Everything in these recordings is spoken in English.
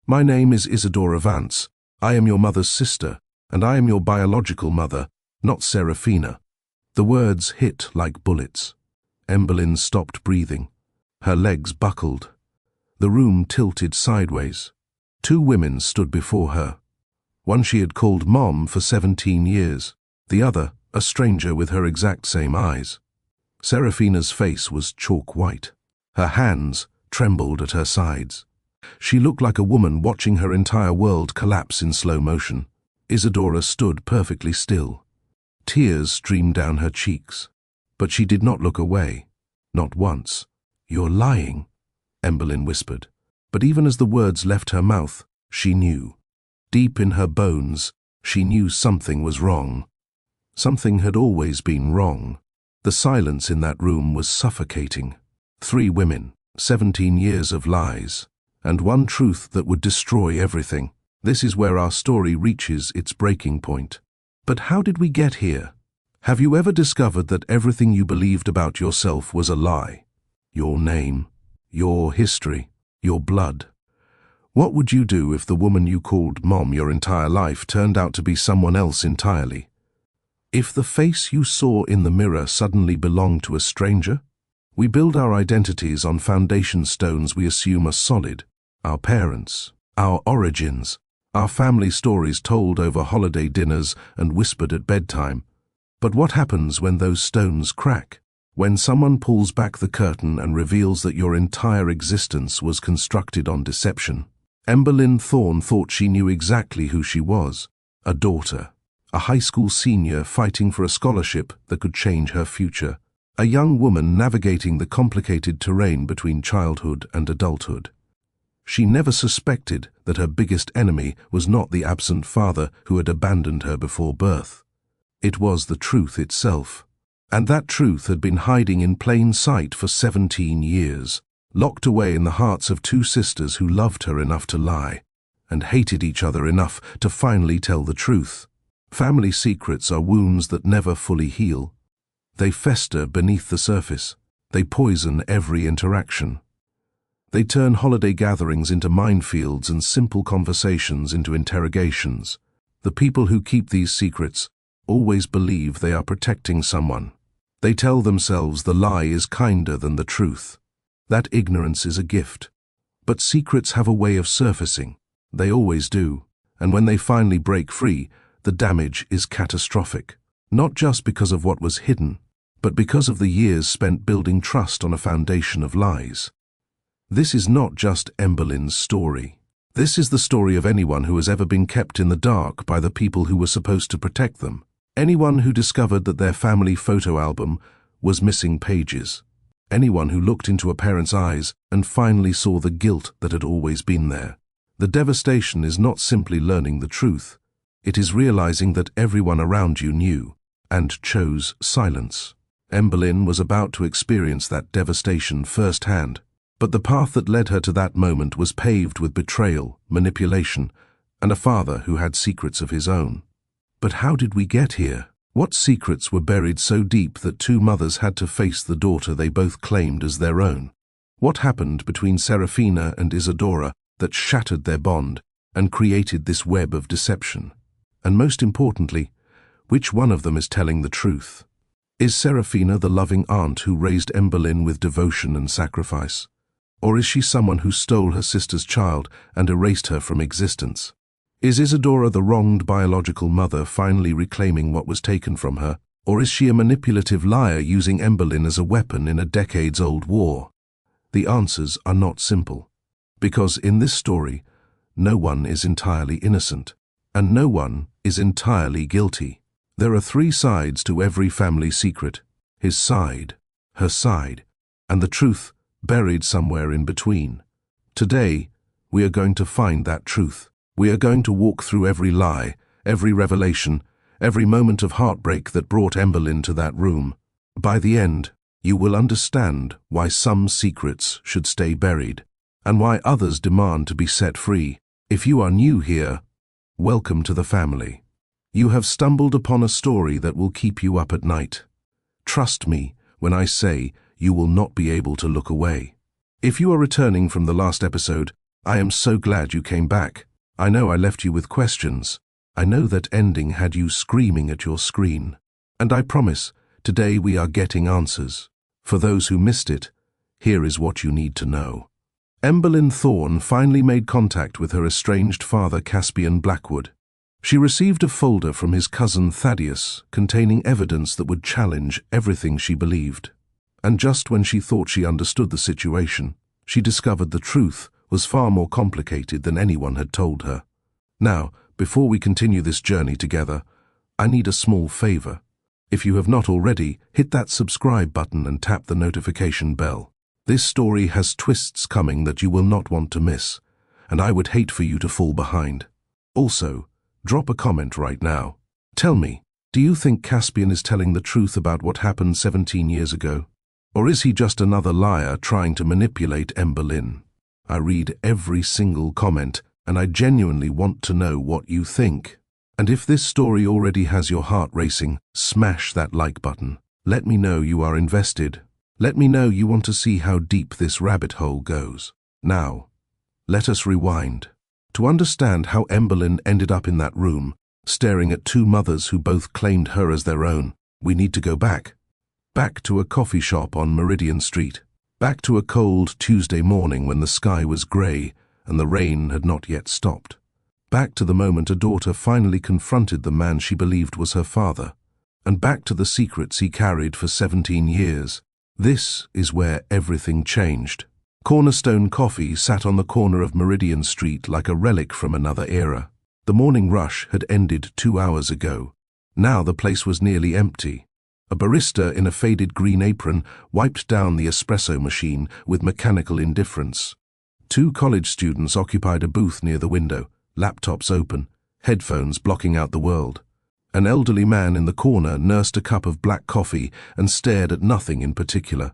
My name is Isadora Vance. I am your mother's sister, and I am your biological mother, not Serafina." The words hit like bullets. Emberlyn stopped breathing. Her legs buckled. The room tilted sideways. Two women stood before her. One she had called Mom for 17 years. The other, a stranger with her exact same eyes. Serafina's face was chalk white. Her hands trembled at her sides. She looked like a woman watching her entire world collapse in slow motion. Isadora stood perfectly still. Tears streamed down her cheeks. But she did not look away. Not once. "You're lying," Emberlyn whispered. But even as the words left her mouth, she knew. Deep in her bones, she knew something was wrong. Something had always been wrong. The silence in that room was suffocating. 3 women, 17 years of lies, and one truth that would destroy everything. This is where our story reaches its breaking point. But how did we get here? Have you ever discovered that everything you believed about yourself was a lie? Your name, your history, your blood. What would you do if the woman you called Mom your entire life turned out to be someone else entirely? If the face you saw in the mirror suddenly belonged to a stranger? We build our identities on foundation stones we assume are solid. Our parents, our origins, our family stories told over holiday dinners and whispered at bedtime. But what happens when those stones crack? When someone pulls back the curtain and reveals that your entire existence was constructed on deception? Emberlyn Thorne thought she knew exactly who she was. A daughter. A high school senior fighting for a scholarship that could change her future. A young woman navigating the complicated terrain between childhood and adulthood. She never suspected that her biggest enemy was not the absent father who had abandoned her before birth. It was the truth itself. And that truth had been hiding in plain sight for 17 years, locked away in the hearts of 2 sisters who loved her enough to lie, and hated each other enough to finally tell the truth. Family secrets are wounds that never fully heal. They fester beneath the surface. They poison every interaction. They turn holiday gatherings into minefields and simple conversations into interrogations. The people who keep these secrets always believe they are protecting someone. They tell themselves the lie is kinder than the truth. That ignorance is a gift. But secrets have a way of surfacing. They always do. And when they finally break free, the damage is catastrophic. Not just because of what was hidden, but because of the years spent building trust on a foundation of lies. This is not just Emberlyn's story. This is the story of anyone who has ever been kept in the dark by the people who were supposed to protect them. Anyone who discovered that their family photo album was missing pages. Anyone who looked into a parent's eyes and finally saw the guilt that had always been there. The devastation is not simply learning the truth. It is realizing that everyone around you knew and chose silence. Emberlyn was about to experience that devastation firsthand, but the path that led her to that moment was paved with betrayal, manipulation, and a father who had secrets of his own. But how did we get here? What secrets were buried so deep that 2 mothers had to face the daughter they both claimed as their own? What happened between Serafina and Isadora that shattered their bond and created this web of deception? And most importantly, which one of them is telling the truth? Is Serafina the loving aunt who raised Emberlyn with devotion and sacrifice? Or is she someone who stole her sister's child and erased her from existence? Is Isadora the wronged biological mother finally reclaiming what was taken from her? Or is she a manipulative liar using Emberlyn as a weapon in a decades-old war? The answers are not simple. Because in this story, no one is entirely innocent, and no one is entirely guilty. There are 3 sides to every family secret: his side, her side, and the truth buried somewhere in between. Today, we are going to find that truth. We are going to walk through every lie, every revelation, every moment of heartbreak that brought Emberlyn to that room. By the end, you will understand why some secrets should stay buried, and why others demand to be set free. If you are new here, welcome to the family. You have stumbled upon a story that will keep you up at night. Trust me when I say you will not be able to look away. If you are returning from the last episode, I am so glad you came back. I know I left you with questions. I know that ending had you screaming at your screen. And I promise, today we are getting answers. For those who missed it, here is what you need to know. Emberlyn Thorne finally made contact with her estranged father Caspian Blackwood. She received a folder from his cousin Thaddius containing evidence that would challenge everything she believed. And just when she thought she understood the situation, she discovered the truth was far more complicated than anyone had told her. Now, before we continue this journey together, I need a small favor. If you have not already, hit that subscribe button and tap the notification bell. This story has twists coming that you will not want to miss, and I would hate for you to fall behind. Also, drop a comment right now. Tell me, do you think Caspian is telling the truth about what happened 17 years ago? Or is he just another liar trying to manipulate Emberlyn? I read every single comment, and I genuinely want to know what you think. And if this story already has your heart racing, smash that like button. Let me know you are invested. Let me know you want to see how deep this rabbit hole goes. Now, let us rewind. To understand how Emberlyn ended up in that room, staring at two mothers who both claimed her as their own, we need to go back. Back to a coffee shop on Meridian Street. Back to a cold Tuesday morning when the sky was grey and the rain had not yet stopped. Back to the moment a daughter finally confronted the man she believed was her father. And back to the secrets he carried for 17 years. This is where everything changed. Cornerstone Coffee sat on the corner of Meridian Street like a relic from another era. The morning rush had ended 2 hours ago. Now the place was nearly empty. A barista in a faded green apron wiped down the espresso machine with mechanical indifference. Two college students occupied a booth near the window, laptops open, headphones blocking out the world. An elderly man in the corner nursed a cup of black coffee and stared at nothing in particular.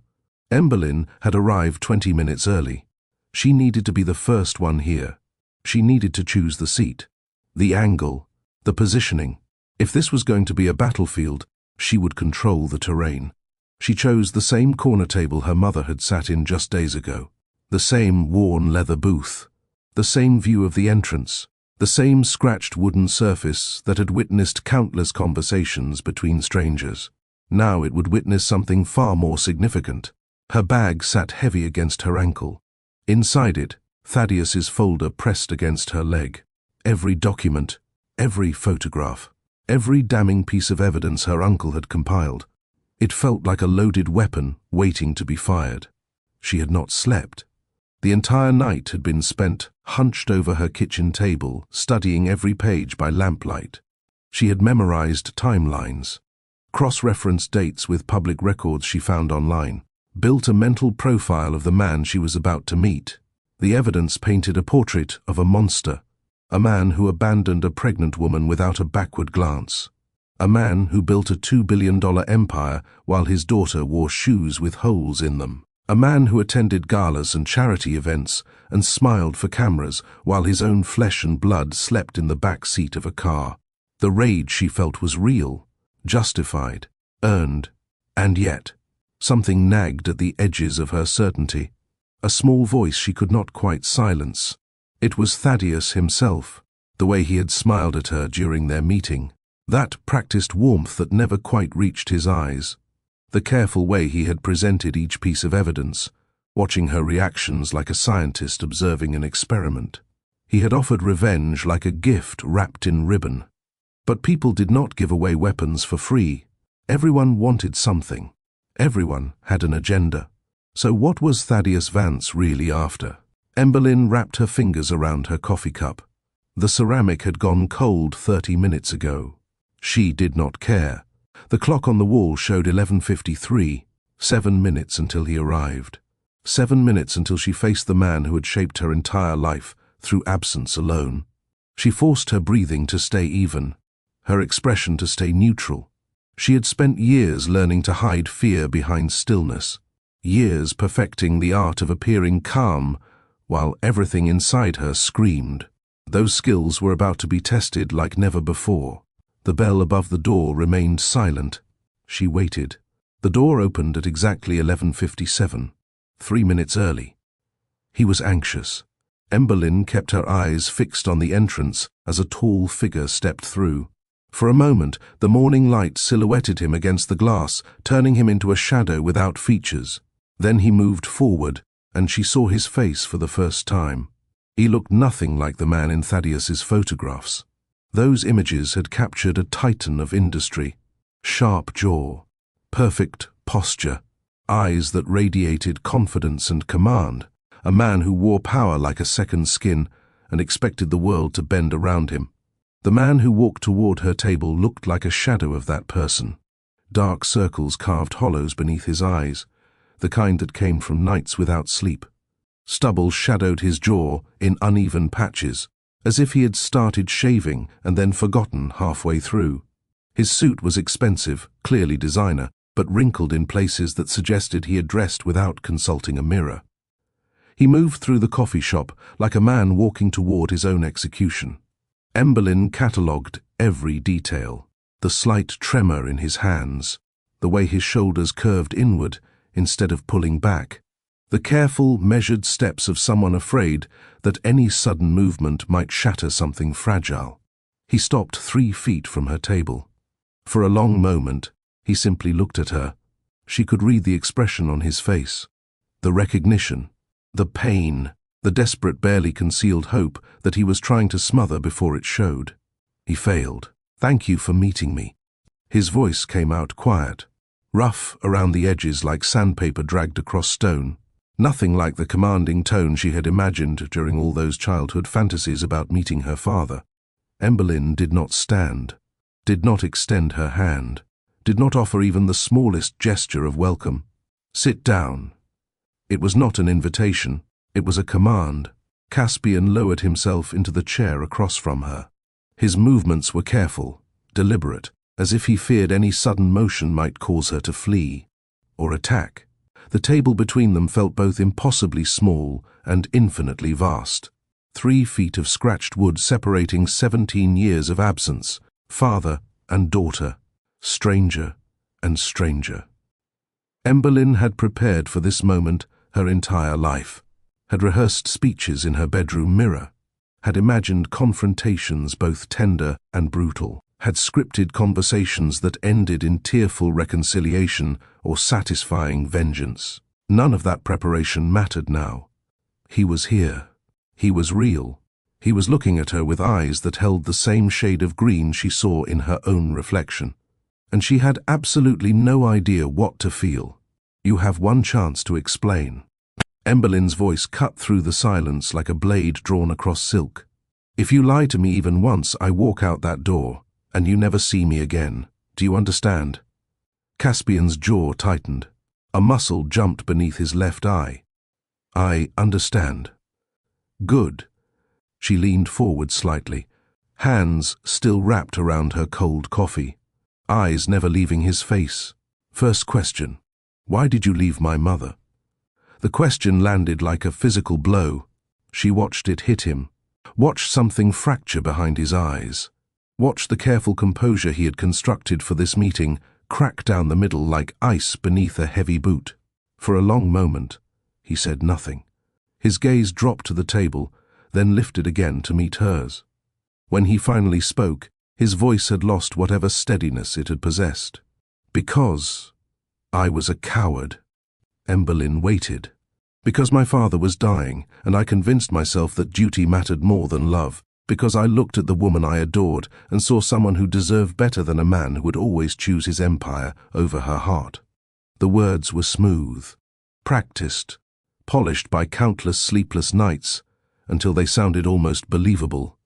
Emberlyn had arrived 20 minutes early. She needed to be the first one here. She needed to choose the seat, the angle, the positioning. If this was going to be a battlefield, she would control the terrain. She chose the same corner table her mother had sat in just days ago. The same worn leather booth. The same view of the entrance. The same scratched wooden surface that had witnessed countless conversations between strangers. Now it would witness something far more significant. Her bag sat heavy against her ankle. Inside it, Thaddius's folder pressed against her leg. Every document, every photograph, every damning piece of evidence her uncle had compiled. It felt like a loaded weapon waiting to be fired. She had not slept. The entire night had been spent hunched over her kitchen table, studying every page by lamplight. She had memorized timelines, cross-referenced dates with public records she found online, built a mental profile of the man she was about to meet. The evidence painted a portrait of a monster, a man who abandoned a pregnant woman without a backward glance, a man who built a $2 billion empire while his daughter wore shoes with holes in them. A man who attended galas and charity events and smiled for cameras while his own flesh and blood slept in the back seat of a car. The rage she felt was real, justified, earned, and yet, something nagged at the edges of her certainty. A small voice she could not quite silence. It was Thaddius himself, the way he had smiled at her during their meeting. That practiced warmth that never quite reached his eyes. The careful way he had presented each piece of evidence, watching her reactions like a scientist observing an experiment. He had offered revenge like a gift wrapped in ribbon. But people did not give away weapons for free. Everyone wanted something. Everyone had an agenda. So what was Thaddius Vance really after? Emberlyn wrapped her fingers around her coffee cup. The ceramic had gone cold 30 minutes ago. She did not care. The clock on the wall showed 11:53, 7 minutes until he arrived. 7 minutes until she faced the man who had shaped her entire life through absence alone. She forced her breathing to stay even, her expression to stay neutral. She had spent years learning to hide fear behind stillness, years perfecting the art of appearing calm while everything inside her screamed. Those skills were about to be tested like never before. The bell above the door remained silent. She waited. The door opened at exactly 11:57, 3 minutes early. He was anxious. Emberlyn kept her eyes fixed on the entrance as a tall figure stepped through. For a moment, the morning light silhouetted him against the glass, turning him into a shadow without features. Then he moved forward, and she saw his face for the first time. He looked nothing like the man in Thaddius's photographs. Those images had captured a titan of industry. Sharp jaw, perfect posture, eyes that radiated confidence and command, a man who wore power like a second skin and expected the world to bend around him. The man who walked toward her table looked like a shadow of that person. Dark circles carved hollows beneath his eyes, the kind that came from nights without sleep. Stubble shadowed his jaw in uneven patches, as if he had started shaving and then forgotten halfway through. His suit was expensive, clearly designer, but wrinkled in places that suggested he had dressed without consulting a mirror. He moved through the coffee shop like a man walking toward his own execution. Emberlyn catalogued every detail, the slight tremor in his hands, the way his shoulders curved inward instead of pulling back, the careful, measured steps of someone afraid that any sudden movement might shatter something fragile. He stopped 3 feet from her table. For a long moment, he simply looked at her. She could read the expression on his face, the recognition, the pain, the desperate, barely concealed hope that he was trying to smother before it showed. He failed. "Thank you for meeting me." His voice came out quiet, rough around the edges like sandpaper dragged across stone, nothing like the commanding tone she had imagined during all those childhood fantasies about meeting her father. Emberlyn did not stand, did not extend her hand, did not offer even the smallest gesture of welcome. "Sit down." It was not an invitation. It was a command. Caspian lowered himself into the chair across from her. His movements were careful, deliberate, as if he feared any sudden motion might cause her to flee or attack. The table between them felt both impossibly small and infinitely vast. 3 feet of scratched wood separating 17 years of absence, father and daughter, stranger and stranger. Emberlyn had prepared for this moment her entire life, had rehearsed speeches in her bedroom mirror, had imagined confrontations both tender and brutal, had scripted conversations that ended in tearful reconciliation or satisfying vengeance. None of that preparation mattered now. He was here. He was real. He was looking at her with eyes that held the same shade of green she saw in her own reflection. And she had absolutely no idea what to feel. "You have one chance to explain." Emberlyn's voice cut through the silence like a blade drawn across silk. "If you lie to me even once, I walk out that door, and you never see me again. Do you understand?" Caspian's jaw tightened. A muscle jumped beneath his left eye. "I understand." "Good." She leaned forward slightly, hands still wrapped around her cold coffee, eyes never leaving his face. "First question. Why did you leave my mother?" The question landed like a physical blow. She watched it hit him, watched something fracture behind his eyes, watched the careful composure he had constructed for this meeting crack down the middle like ice beneath a heavy boot. For a long moment, he said nothing. His gaze dropped to the table, then lifted again to meet hers. When he finally spoke, his voice had lost whatever steadiness it had possessed. "Because I was a coward." Emberlyn waited. "Because my father was dying, and I convinced myself that duty mattered more than love. Because I looked at the woman I adored and saw someone who deserved better than a man who would always choose his empire over her heart." The words were smooth, practiced, polished by countless sleepless nights, until they sounded almost believable.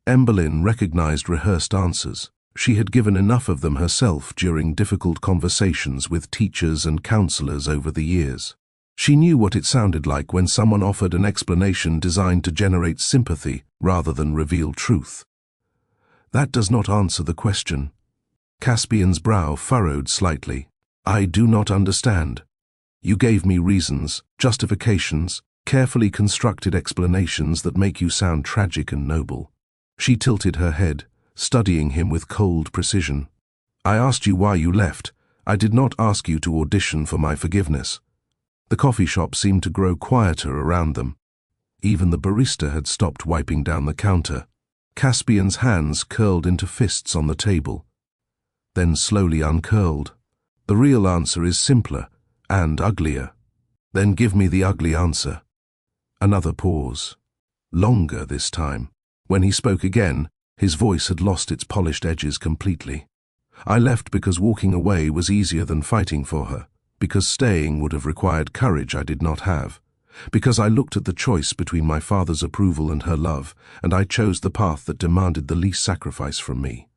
Emberlyn recognized rehearsed answers. She had given enough of them herself during difficult conversations with teachers and counselors over the years. She knew what it sounded like when someone offered an explanation designed to generate sympathy rather than reveal truth. "That does not answer the question." Caspian's brow furrowed slightly. "I do not understand. You gave me reasons, justifications, carefully constructed explanations that make you sound tragic and noble." She tilted her head, studying him with cold precision. "I asked you why you left. I did not ask you to audition for my forgiveness." The coffee shop seemed to grow quieter around them. Even the barista had stopped wiping down the counter. Caspian's hands curled into fists on the table, then slowly uncurled. The real answer is simpler and uglier. Then give me the ugly answer. Another pause. Longer this time. When he spoke again, his voice had lost its polished edges completely. I left because walking away was easier than fighting for her, because staying would have required courage I did not have, because I looked at the choice between my father's approval and her love, and I chose the path that demanded the least sacrifice from me.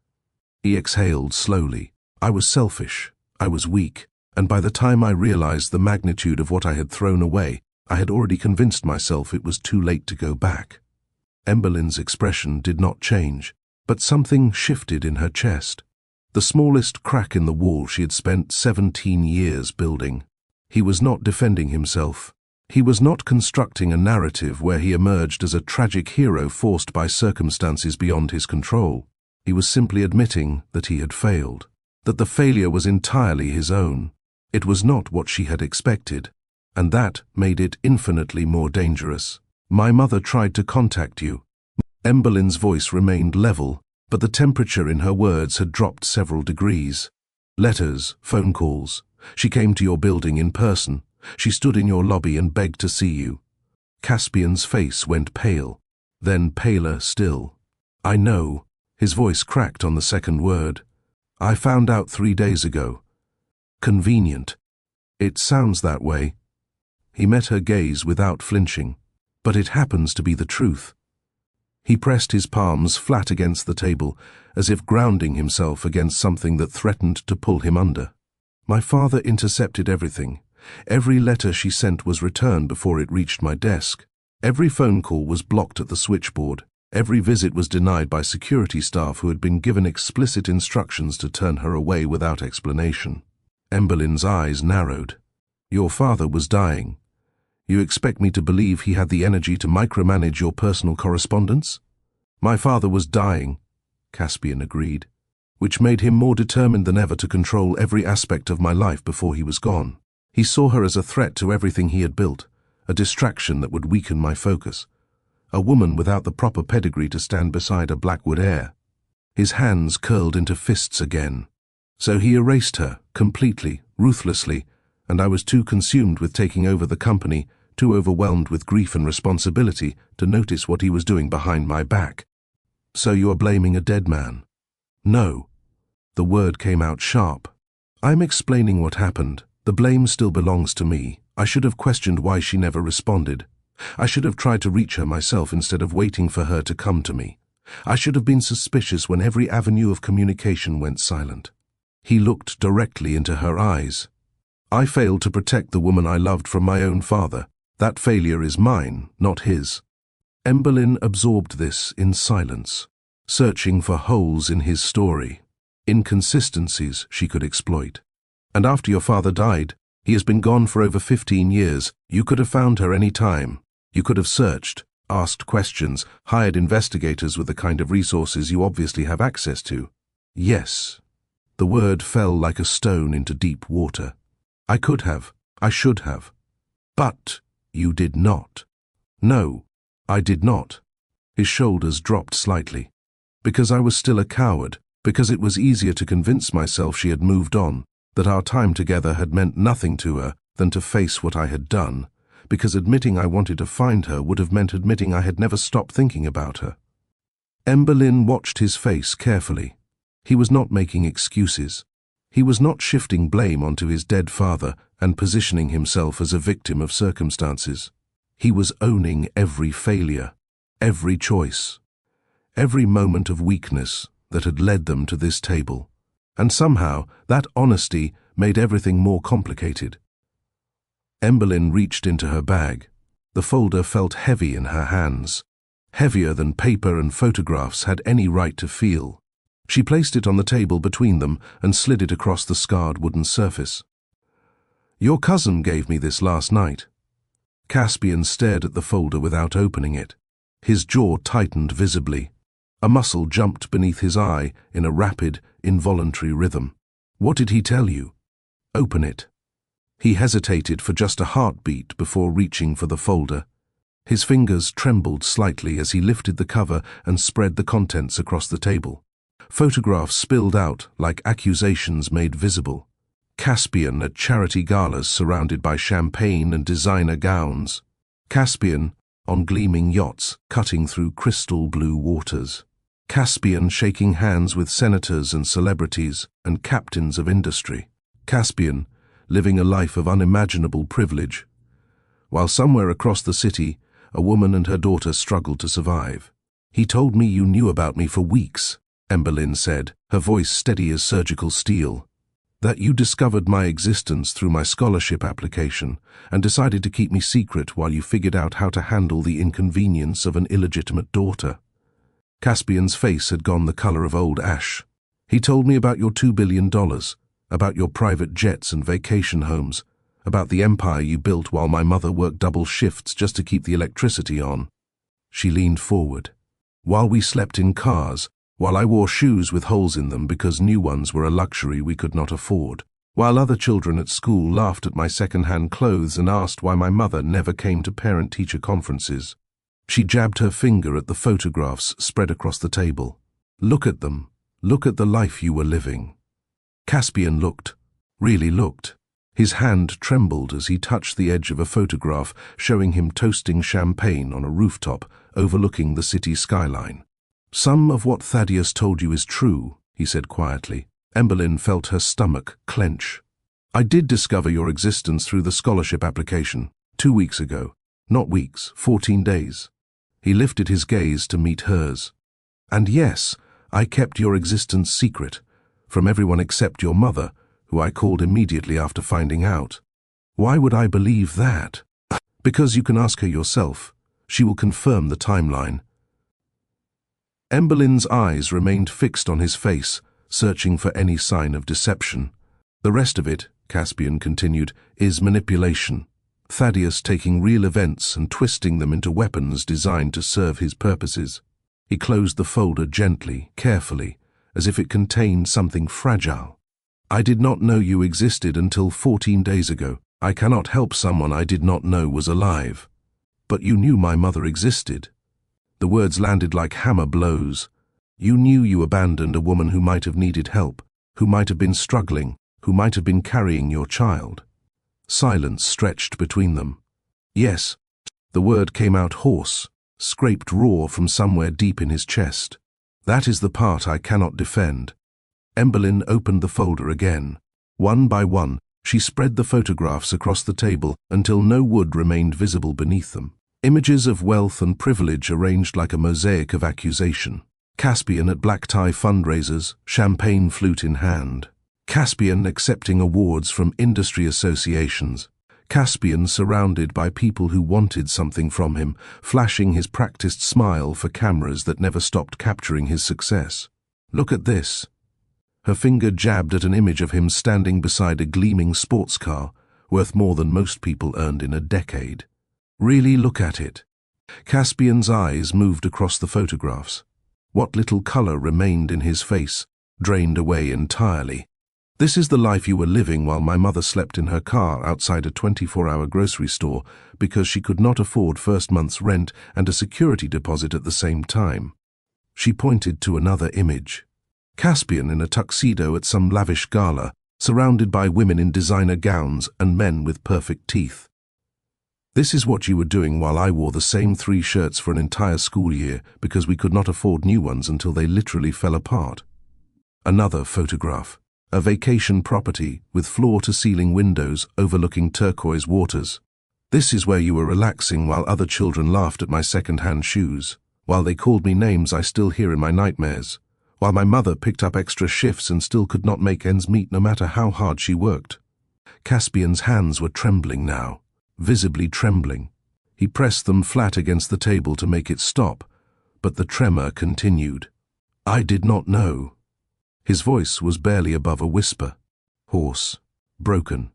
He exhaled slowly. I was selfish, I was weak, and by the time I realized the magnitude of what I had thrown away, I had already convinced myself it was too late to go back. Emberlin's expression did not change, but something shifted in her chest. The smallest crack in the wall she had spent 17 years building. He was not defending himself. He was not constructing a narrative where he emerged as a tragic hero forced by circumstances beyond his control. He was simply admitting that he had failed, that the failure was entirely his own. It was not what she had expected, and that made it infinitely more dangerous. My mother tried to contact you. Emberlin's voice remained level, but the temperature in her words had dropped several degrees. Letters, phone calls. She came to your building in person. She stood in your lobby and begged to see you. Caspian's face went pale, then paler still. I know. His voice cracked on the second word. I found out 3 days ago. Convenient. It sounds that way. He met her gaze without flinching. But it happens to be the truth. He pressed his palms flat against the table, as if grounding himself against something that threatened to pull him under. My father intercepted everything. Every letter she sent was returned before it reached my desk. Every phone call was blocked at the switchboard. Every visit was denied by security staff who had been given explicit instructions to turn her away without explanation. Emberlin's eyes narrowed. Your father was dying. You expect me to believe he had the energy to micromanage your personal correspondence? My father was dying, Caspian agreed, which made him more determined than ever to control every aspect of my life before he was gone. He saw her as a threat to everything he had built, a distraction that would weaken my focus, a woman without the proper pedigree to stand beside a Blackwood heir. His hands curled into fists again. So he erased her, completely, ruthlessly, and I was too consumed with taking over the company, too overwhelmed with grief and responsibility to notice what he was doing behind my back. So you are blaming a dead man? No. The word came out sharp. I'm explaining what happened. The blame still belongs to me. I should have questioned why she never responded. I should have tried to reach her myself instead of waiting for her to come to me. I should have been suspicious when every avenue of communication went silent. He looked directly into her eyes. I failed to protect the woman I loved from my own father. That failure is mine, not his. Emberlin absorbed this in silence, searching for holes in his story, inconsistencies she could exploit. And after your father died, he has been gone for over 15 years. You could have found her any time. You could have searched, asked questions, hired investigators with the kind of resources you obviously have access to. Yes. The word fell like a stone into deep water. I could have. I should have. But you did not. No, I did not. His shoulders dropped slightly. Because I was still a coward, because it was easier to convince myself she had moved on, that our time together had meant nothing to her than to face what I had done, because admitting I wanted to find her would have meant admitting I had never stopped thinking about her. Emberlin watched his face carefully. He was not making excuses. He was not shifting blame onto his dead father and positioning himself as a victim of circumstances. He was owning every failure, every choice, every moment of weakness that had led them to this table. And somehow that honesty made everything more complicated. Emberlin reached into her bag. The folder felt heavy in her hands, heavier than paper and photographs had any right to feel. She placed it on the table between them and slid it across the scarred wooden surface. Your cousin gave me this last night. Caspian stared at the folder without opening it. His jaw tightened visibly. A muscle jumped beneath his eye in a rapid, involuntary rhythm. What did he tell you? Open it. He hesitated for just a heartbeat before reaching for the folder. His fingers trembled slightly as he lifted the cover and spread the contents across the table. Photographs spilled out like accusations made visible. Caspian at charity galas surrounded by champagne and designer gowns. Caspian on gleaming yachts cutting through crystal blue waters. Caspian shaking hands with senators and celebrities and captains of industry. Caspian living a life of unimaginable privilege, while somewhere across the city, a woman and her daughter struggled to survive. "He told me you knew about me for weeks," Emberlyn said, her voice steady as surgical steel. "That you discovered my existence through my scholarship application and decided to keep me secret while you figured out how to handle the inconvenience of an illegitimate daughter." Caspian's face had gone the color of old ash. "He told me about your $2 billion, about your private jets and vacation homes, about the empire you built while my mother worked double shifts just to keep the electricity on." She leaned forward. "While we slept in cars, while I wore shoes with holes in them because new ones were a luxury we could not afford, while other children at school laughed at my second-hand clothes and asked why my mother never came to parent-teacher conferences." She jabbed her finger at the photographs spread across the table. "Look at them. Look at the life you were living." Caspian looked, really looked. His hand trembled as he touched the edge of a photograph showing him toasting champagne on a rooftop overlooking the city skyline. "Some of what Thaddius told you is true," he said quietly. Emberlyn felt her stomach clench. "I did discover your existence through the scholarship application, 2 weeks ago. Not weeks, 14 days. He lifted his gaze to meet hers. "And yes, I kept your existence secret, from everyone except your mother, who I called immediately after finding out. Why would I believe that? Because you can ask her yourself. She will confirm the timeline." Emberlyn's eyes remained fixed on his face, searching for any sign of deception. "The rest of it," Caspian continued, "is manipulation. Thaddius taking real events and twisting them into weapons designed to serve his purposes." He closed the folder gently, carefully, as if it contained something fragile. "I did not know you existed until 14 days ago. I cannot help someone I did not know was alive. But you knew my mother existed." The words landed like hammer blows. "You knew you abandoned a woman who might have needed help, who might have been struggling, who might have been carrying your child." Silence stretched between them. "Yes." The word came out hoarse, scraped raw from somewhere deep in his chest. "That is the part I cannot defend." Emberlyn opened the folder again. One by one, she spread the photographs across the table until no wood remained visible beneath them. Images of wealth and privilege arranged like a mosaic of accusation. Caspian at black tie fundraisers, champagne flute in hand. Caspian accepting awards from industry associations. Caspian surrounded by people who wanted something from him, flashing his practiced smile for cameras that never stopped capturing his success. "Look at this." Her finger jabbed at an image of him standing beside a gleaming sports car, worth more than most people earned in a decade. "Really look at it." Caspian's eyes moved across the photographs. What little color remained in his face drained away entirely. "This is the life you were living while my mother slept in her car outside a 24-hour grocery store because she could not afford first month's rent and a security deposit at the same time." She pointed to another image. Caspian in a tuxedo at some lavish gala, surrounded by women in designer gowns and men with perfect teeth. "This is what you were doing while I wore the same 3 shirts for an entire school year because we could not afford new ones until they literally fell apart." Another photograph. A vacation property with floor-to-ceiling windows overlooking turquoise waters. "This is where you were relaxing while other children laughed at my second-hand shoes, while they called me names I still hear in my nightmares, while my mother picked up extra shifts and still could not make ends meet no matter how hard she worked." Caspian's hands were trembling now, visibly trembling. He pressed them flat against the table to make it stop, but the tremor continued. "I did not know." His voice was barely above a whisper, hoarse, broken.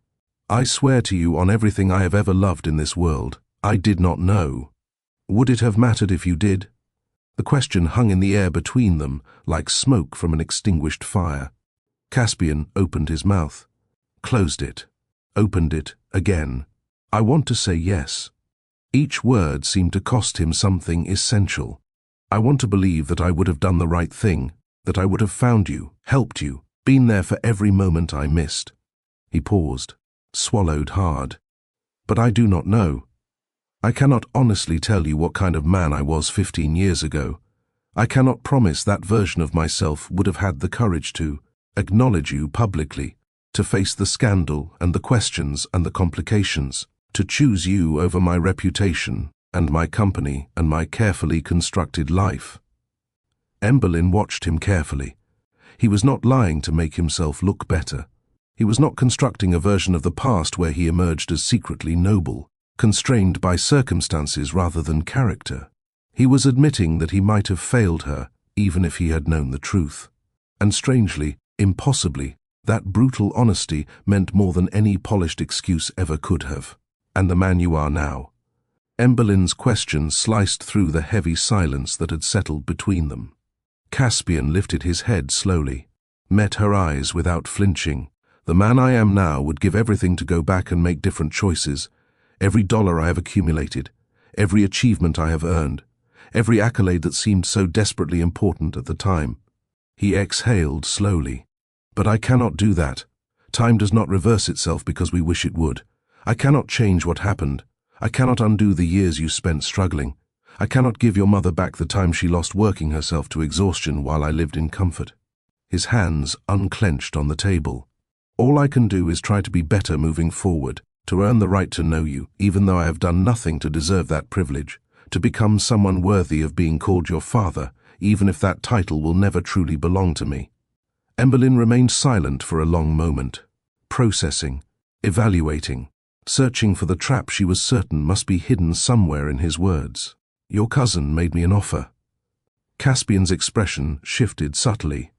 "I swear to you on everything I have ever loved in this world, I did not know." "Would it have mattered if you did?" The question hung in the air between them, like smoke from an extinguished fire. Caspian opened his mouth, closed it, opened it again. "I want to say yes." Each word seemed to cost him something essential. I want to believe that I would have done the right thing, that I would have found you, helped you, been there for every moment I missed. He paused, swallowed hard. But I do not know. I cannot honestly tell you what kind of man I was 15 years ago. I cannot promise that version of myself would have had the courage to acknowledge you publicly, to face the scandal and the questions and the complications, to choose you over my reputation and my company and my carefully constructed life. Emberlyn watched him carefully. He was not lying to make himself look better. He was not constructing a version of the past where he emerged as secretly noble, constrained by circumstances rather than character. He was admitting that he might have failed her, even if he had known the truth. And strangely, impossibly, that brutal honesty meant more than any polished excuse ever could have. And the man you are now. Emberlyn's question sliced through the heavy silence that had settled between them. Caspian lifted his head slowly, met her eyes without flinching. The man I am now would give everything to go back and make different choices. Every dollar I have accumulated, every achievement I have earned, every accolade that seemed so desperately important at the time. He exhaled slowly. But I cannot do that. Time does not reverse itself because we wish it would. I cannot change what happened. I cannot undo the years you spent struggling. I cannot give your mother back the time she lost working herself to exhaustion while I lived in comfort. His hands unclenched on the table. All I can do is try to be better moving forward, to earn the right to know you, even though I have done nothing to deserve that privilege, to become someone worthy of being called your father, even if that title will never truly belong to me. Emberlyn remained silent for a long moment, processing, evaluating, searching for the trap she was certain must be hidden somewhere in his words. Your cousin made me an offer. Caspian's expression shifted subtly.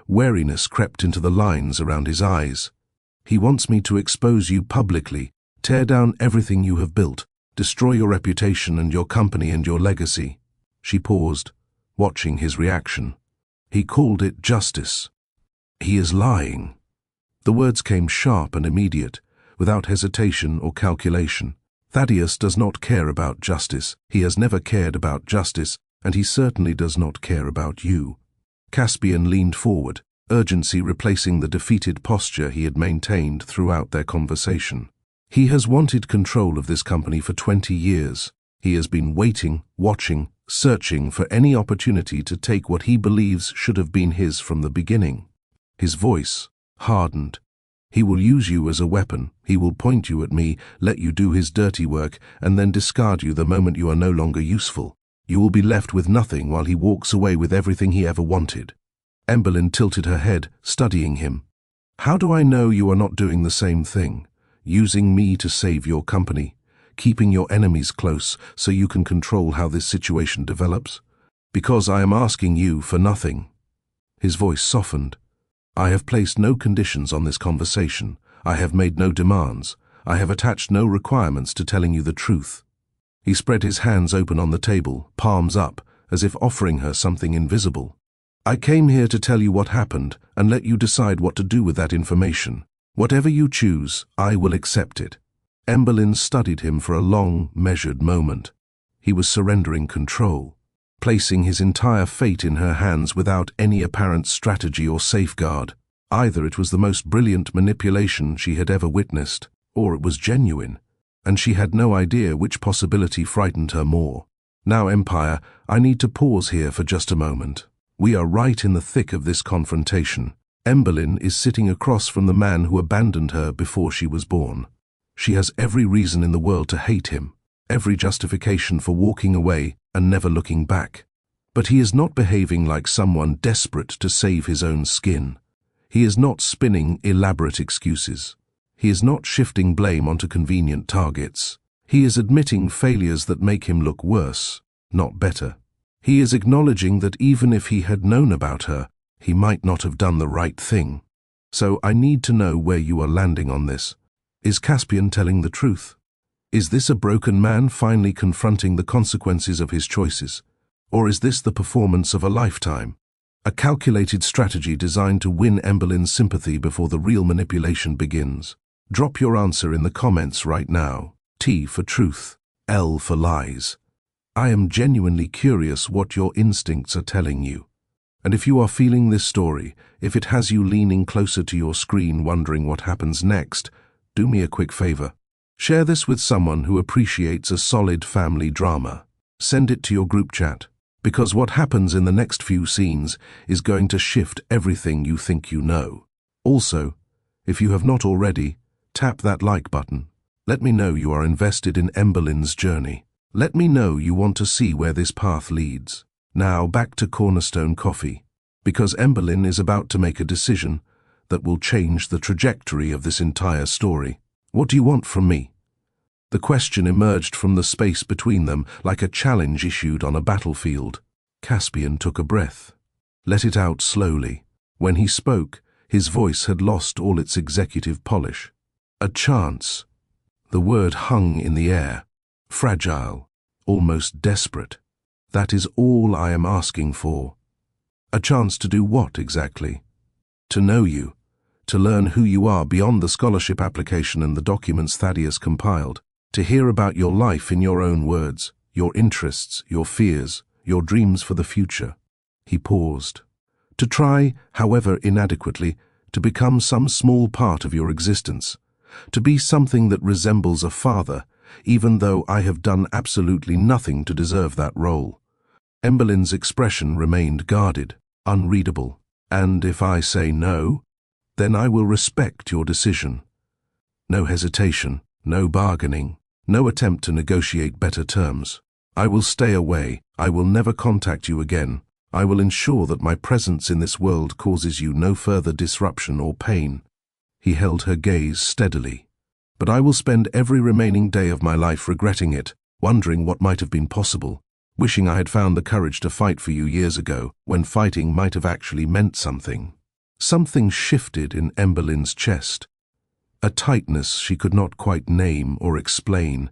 Wariness crept into the lines around his eyes. He wants me to expose you publicly, tear down everything you have built, destroy your reputation and your company and your legacy. She paused, watching his reaction. He called it justice. He is lying. The words came sharp and immediate, without hesitation or calculation. Thaddius does not care about justice. He has never cared about justice, and he certainly does not care about you. Caspian leaned forward, urgency replacing the defeated posture he had maintained throughout their conversation. He has wanted control of this company for 20 years. He has been waiting, watching, searching for any opportunity to take what he believes should have been his from the beginning. His voice hardened. He will use you as a weapon. He will point you at me, let you do his dirty work, and then discard you the moment you are no longer useful. You will be left with nothing while he walks away with everything he ever wanted. Emberlyn tilted her head, studying him. How do I know you are not doing the same thing? Using me to save your company, keeping your enemies close so you can control how this situation develops? Because I am asking you for nothing. His voice softened. I have placed no conditions on this conversation. I have made no demands. I have attached no requirements to telling you the truth. He spread his hands open on the table, palms up, as if offering her something invisible. I came here to tell you what happened and let you decide what to do with that information. Whatever you choose, I will accept it. Emberlyn studied him for a long, measured moment. He was surrendering control, placing his entire fate in her hands without any apparent strategy or safeguard. Either it was the most brilliant manipulation she had ever witnessed, or it was genuine, and she had no idea which possibility frightened her more. Now, Empire, I need to pause here for just a moment. We are right in the thick of this confrontation. Emberlyn is sitting across from the man who abandoned her before she was born. She has every reason in the world to hate him, every justification for walking away and never looking back. But he is not behaving like someone desperate to save his own skin. He is not spinning elaborate excuses. He is not shifting blame onto convenient targets. He is admitting failures that make him look worse, not better. He is acknowledging that even if he had known about her, he might not have done the right thing. So I need to know where you are landing on this. Is Caspian telling the truth? Is this a broken man finally confronting the consequences of his choices? Or is this the performance of a lifetime? A calculated strategy designed to win Emberlyn's sympathy before the real manipulation begins? Drop your answer in the comments right now. T for truth. L for lies. I am genuinely curious what your instincts are telling you. And if you are feeling this story, if it has you leaning closer to your screen wondering what happens next, do me a quick favor. Share this with someone who appreciates a solid family drama. Send it to your group chat, because what happens in the next few scenes is going to shift everything you think you know. Also, if you have not already, tap that like button. Let me know you are invested in Emberlyn's journey. Let me know you want to see where this path leads. Now back to Cornerstone Coffee, because Emberlyn is about to make a decision that will change the trajectory of this entire story. What do you want from me? The question emerged from the space between them like a challenge issued on a battlefield. Caspian took a breath, let it out slowly. When he spoke, his voice had lost all its executive polish. A chance. The word hung in the air, fragile, almost desperate. That is all I am asking for. A chance to do what exactly? To know you, to learn who you are beyond the scholarship application and the documents Thaddius compiled, to hear about your life in your own words, your interests, your fears, your dreams for the future. He paused. To try, however inadequately, to become some small part of your existence, to be something that resembles a father, even though I have done absolutely nothing to deserve that role. Emberlyn's expression remained guarded, unreadable. And if I say no, then I will respect your decision. No hesitation, no bargaining, no attempt to negotiate better terms. I will stay away. I will never contact you again. I will ensure that my presence in this world causes you no further disruption or pain. He held her gaze steadily. But I will spend every remaining day of my life regretting it, wondering what might have been possible, wishing I had found the courage to fight for you years ago, when fighting might have actually meant something. Something shifted in Emberlyn's chest, a tightness she could not quite name or explain.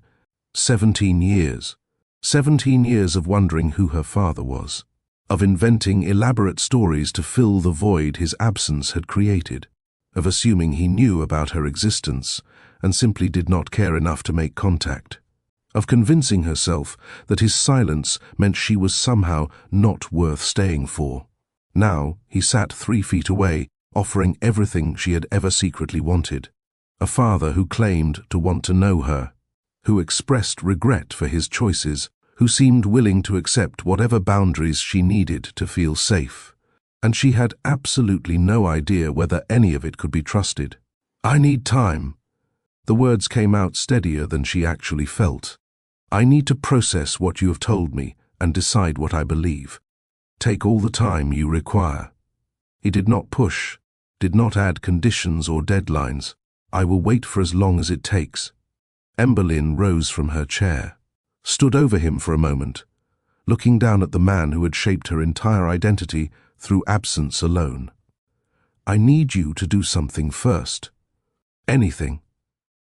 17 years. 17 years of wondering who her father was, of inventing elaborate stories to fill the void his absence had created, of assuming he knew about her existence and simply did not care enough to make contact, of convincing herself that his silence meant she was somehow not worth staying for. Now he sat 3 feet away, offering everything she had ever secretly wanted. A father who claimed to want to know her, who expressed regret for his choices, who seemed willing to accept whatever boundaries she needed to feel safe. And she had absolutely no idea whether any of it could be trusted. I need time. The words came out steadier than she actually felt. I need to process what you have told me and decide what I believe. Take all the time you require. He did not push, did not add conditions or deadlines. I will wait for as long as it takes. Emberlyn rose from her chair, stood over him for a moment, looking down at the man who had shaped her entire identity through absence alone. I need you to do something first. Anything.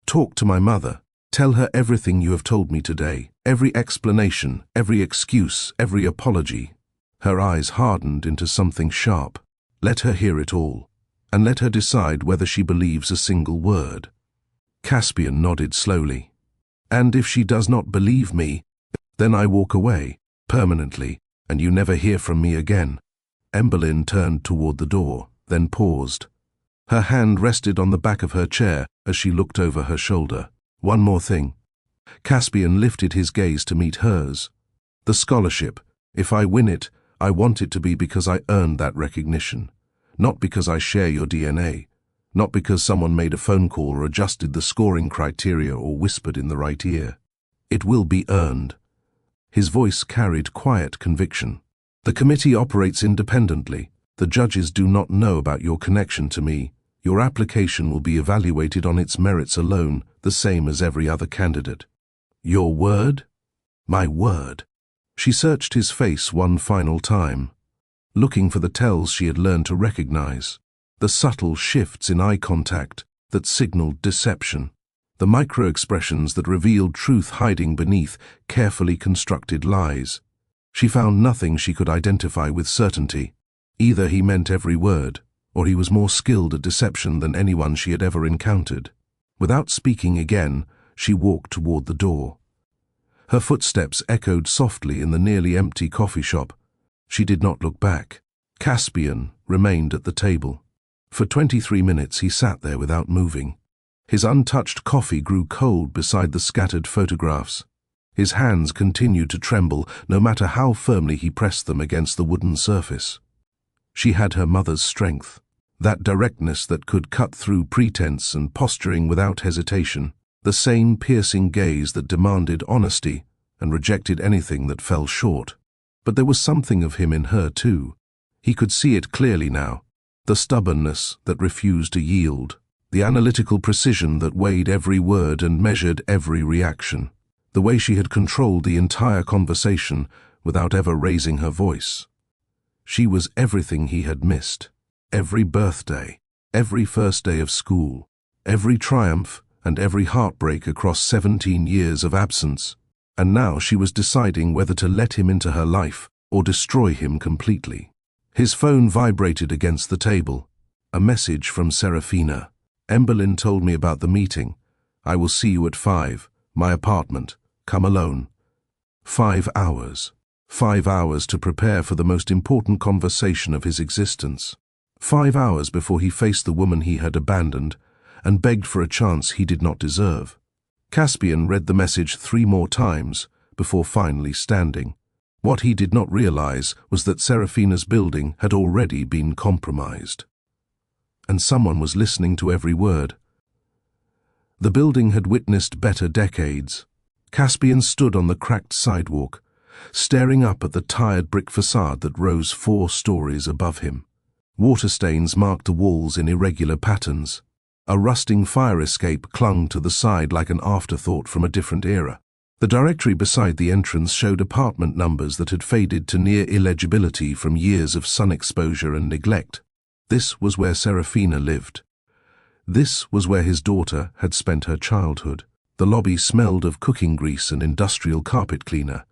Talk to my mother. Tell her everything you have told me today, every explanation, every excuse, every apology. Her eyes hardened into something sharp. Let her hear it all, and let her decide whether she believes a single word. Caspian nodded slowly. And if she does not believe me, then I walk away, permanently, and you never hear from me again. Emberlyn turned toward the door, then paused. Her hand rested on the back of her chair as she looked over her shoulder. One more thing. Caspian lifted his gaze to meet hers. The scholarship. If I win it, I want it to be because I earned that recognition, not because I share your DNA, not because someone made a phone call or adjusted the scoring criteria or whispered in the right ear. It will be earned. His voice carried quiet conviction. The committee operates independently. The judges do not know about your connection to me. Your application will be evaluated on its merits alone, the same as every other candidate. Your word? My word. She searched his face one final time, looking for the tells she had learned to recognize, the subtle shifts in eye contact that signaled deception, the micro-expressions that revealed truth hiding beneath carefully constructed lies. She found nothing she could identify with certainty. Either he meant every word, or he was more skilled at deception than anyone she had ever encountered. Without speaking again, she walked toward the door. Her footsteps echoed softly in the nearly empty coffee shop. She did not look back. Caspian remained at the table. For 23 minutes he sat there without moving. His untouched coffee grew cold beside the scattered photographs. His hands continued to tremble, no matter how firmly he pressed them against the wooden surface. She had her mother's strength, that directness that could cut through pretense and posturing without hesitation, the same piercing gaze that demanded honesty and rejected anything that fell short. But there was something of him in her too. He could see it clearly now, the stubbornness that refused to yield, the analytical precision that weighed every word and measured every reaction, the way she had controlled the entire conversation without ever raising her voice. She was everything he had missed. Every birthday, every first day of school, every triumph and every heartbreak across 17 years of absence. And now she was deciding whether to let him into her life or destroy him completely. His phone vibrated against the table. A message from Serafina. "Emberlyn told me about the meeting. I will see you at 5. My apartment. Come alone." 5 hours. 5 hours to prepare for the most important conversation of his existence. 5 hours before he faced the woman he had abandoned and begged for a chance he did not deserve. Caspian read the message 3 more times before finally standing. What he did not realize was that Serafina's building had already been compromised. And someone was listening to every word. The building had witnessed better decades. Caspian stood on the cracked sidewalk, staring up at the tired brick facade that rose 4 stories above him. Water stains marked the walls in irregular patterns. A rusting fire escape clung to the side like an afterthought from a different era. The directory beside the entrance showed apartment numbers that had faded to near illegibility from years of sun exposure and neglect. This was where Serafina lived. This was where his daughter had spent her childhood. The lobby smelled of cooking grease and industrial carpet cleaner.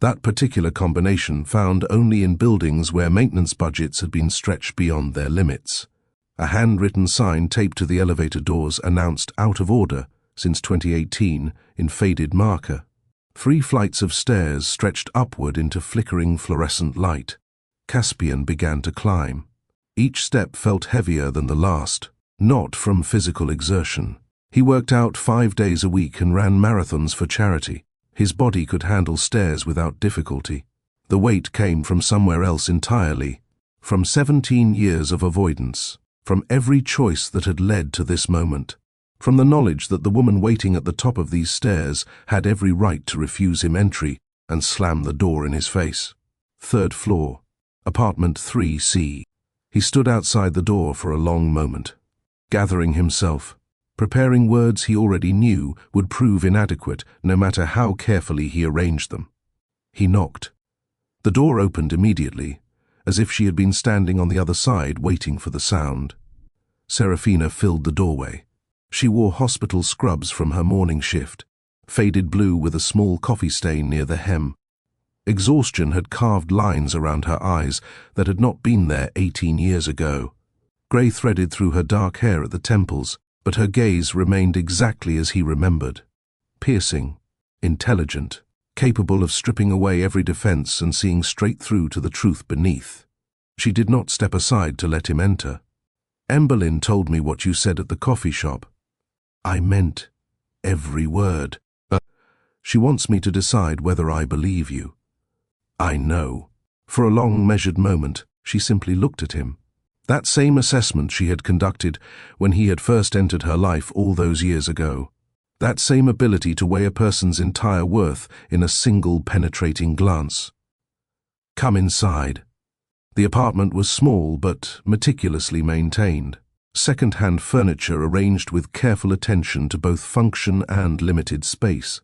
That particular combination found only in buildings where maintenance budgets had been stretched beyond their limits. A handwritten sign taped to the elevator doors announced "out of order" since 2018 in faded marker. 3 flights of stairs stretched upward into flickering fluorescent light. Caspian began to climb. Each step felt heavier than the last, not from physical exertion. He worked out 5 days a week and ran marathons for charity. His body could handle stairs without difficulty. The weight came from somewhere else entirely, from 17 years of avoidance, from every choice that had led to this moment, from the knowledge that the woman waiting at the top of these stairs had every right to refuse him entry and slam the door in his face. 3rd floor, apartment 3C. He stood outside the door for a long moment, gathering himself, preparing words he already knew would prove inadequate no matter how carefully he arranged them. He knocked. The door opened immediately, as if she had been standing on the other side waiting for the sound. Serafina filled the doorway. She wore hospital scrubs from her morning shift, faded blue with a small coffee stain near the hem. Exhaustion had carved lines around her eyes that had not been there 18 years ago. Grey threaded through her dark hair at the temples, but her gaze remained exactly as he remembered. Piercing, intelligent, capable of stripping away every defense and seeing straight through to the truth beneath. She did not step aside to let him enter. "Emberlyn told me what you said at the coffee shop. I meant every word. She wants me to decide whether I believe you." "I know." For a long, measured moment, she simply looked at him. That same assessment she had conducted when he had first entered her life all those years ago. That same ability to weigh a person's entire worth in a single penetrating glance. "Come inside." The apartment was small but meticulously maintained. Second-hand furniture arranged with careful attention to both function and limited space.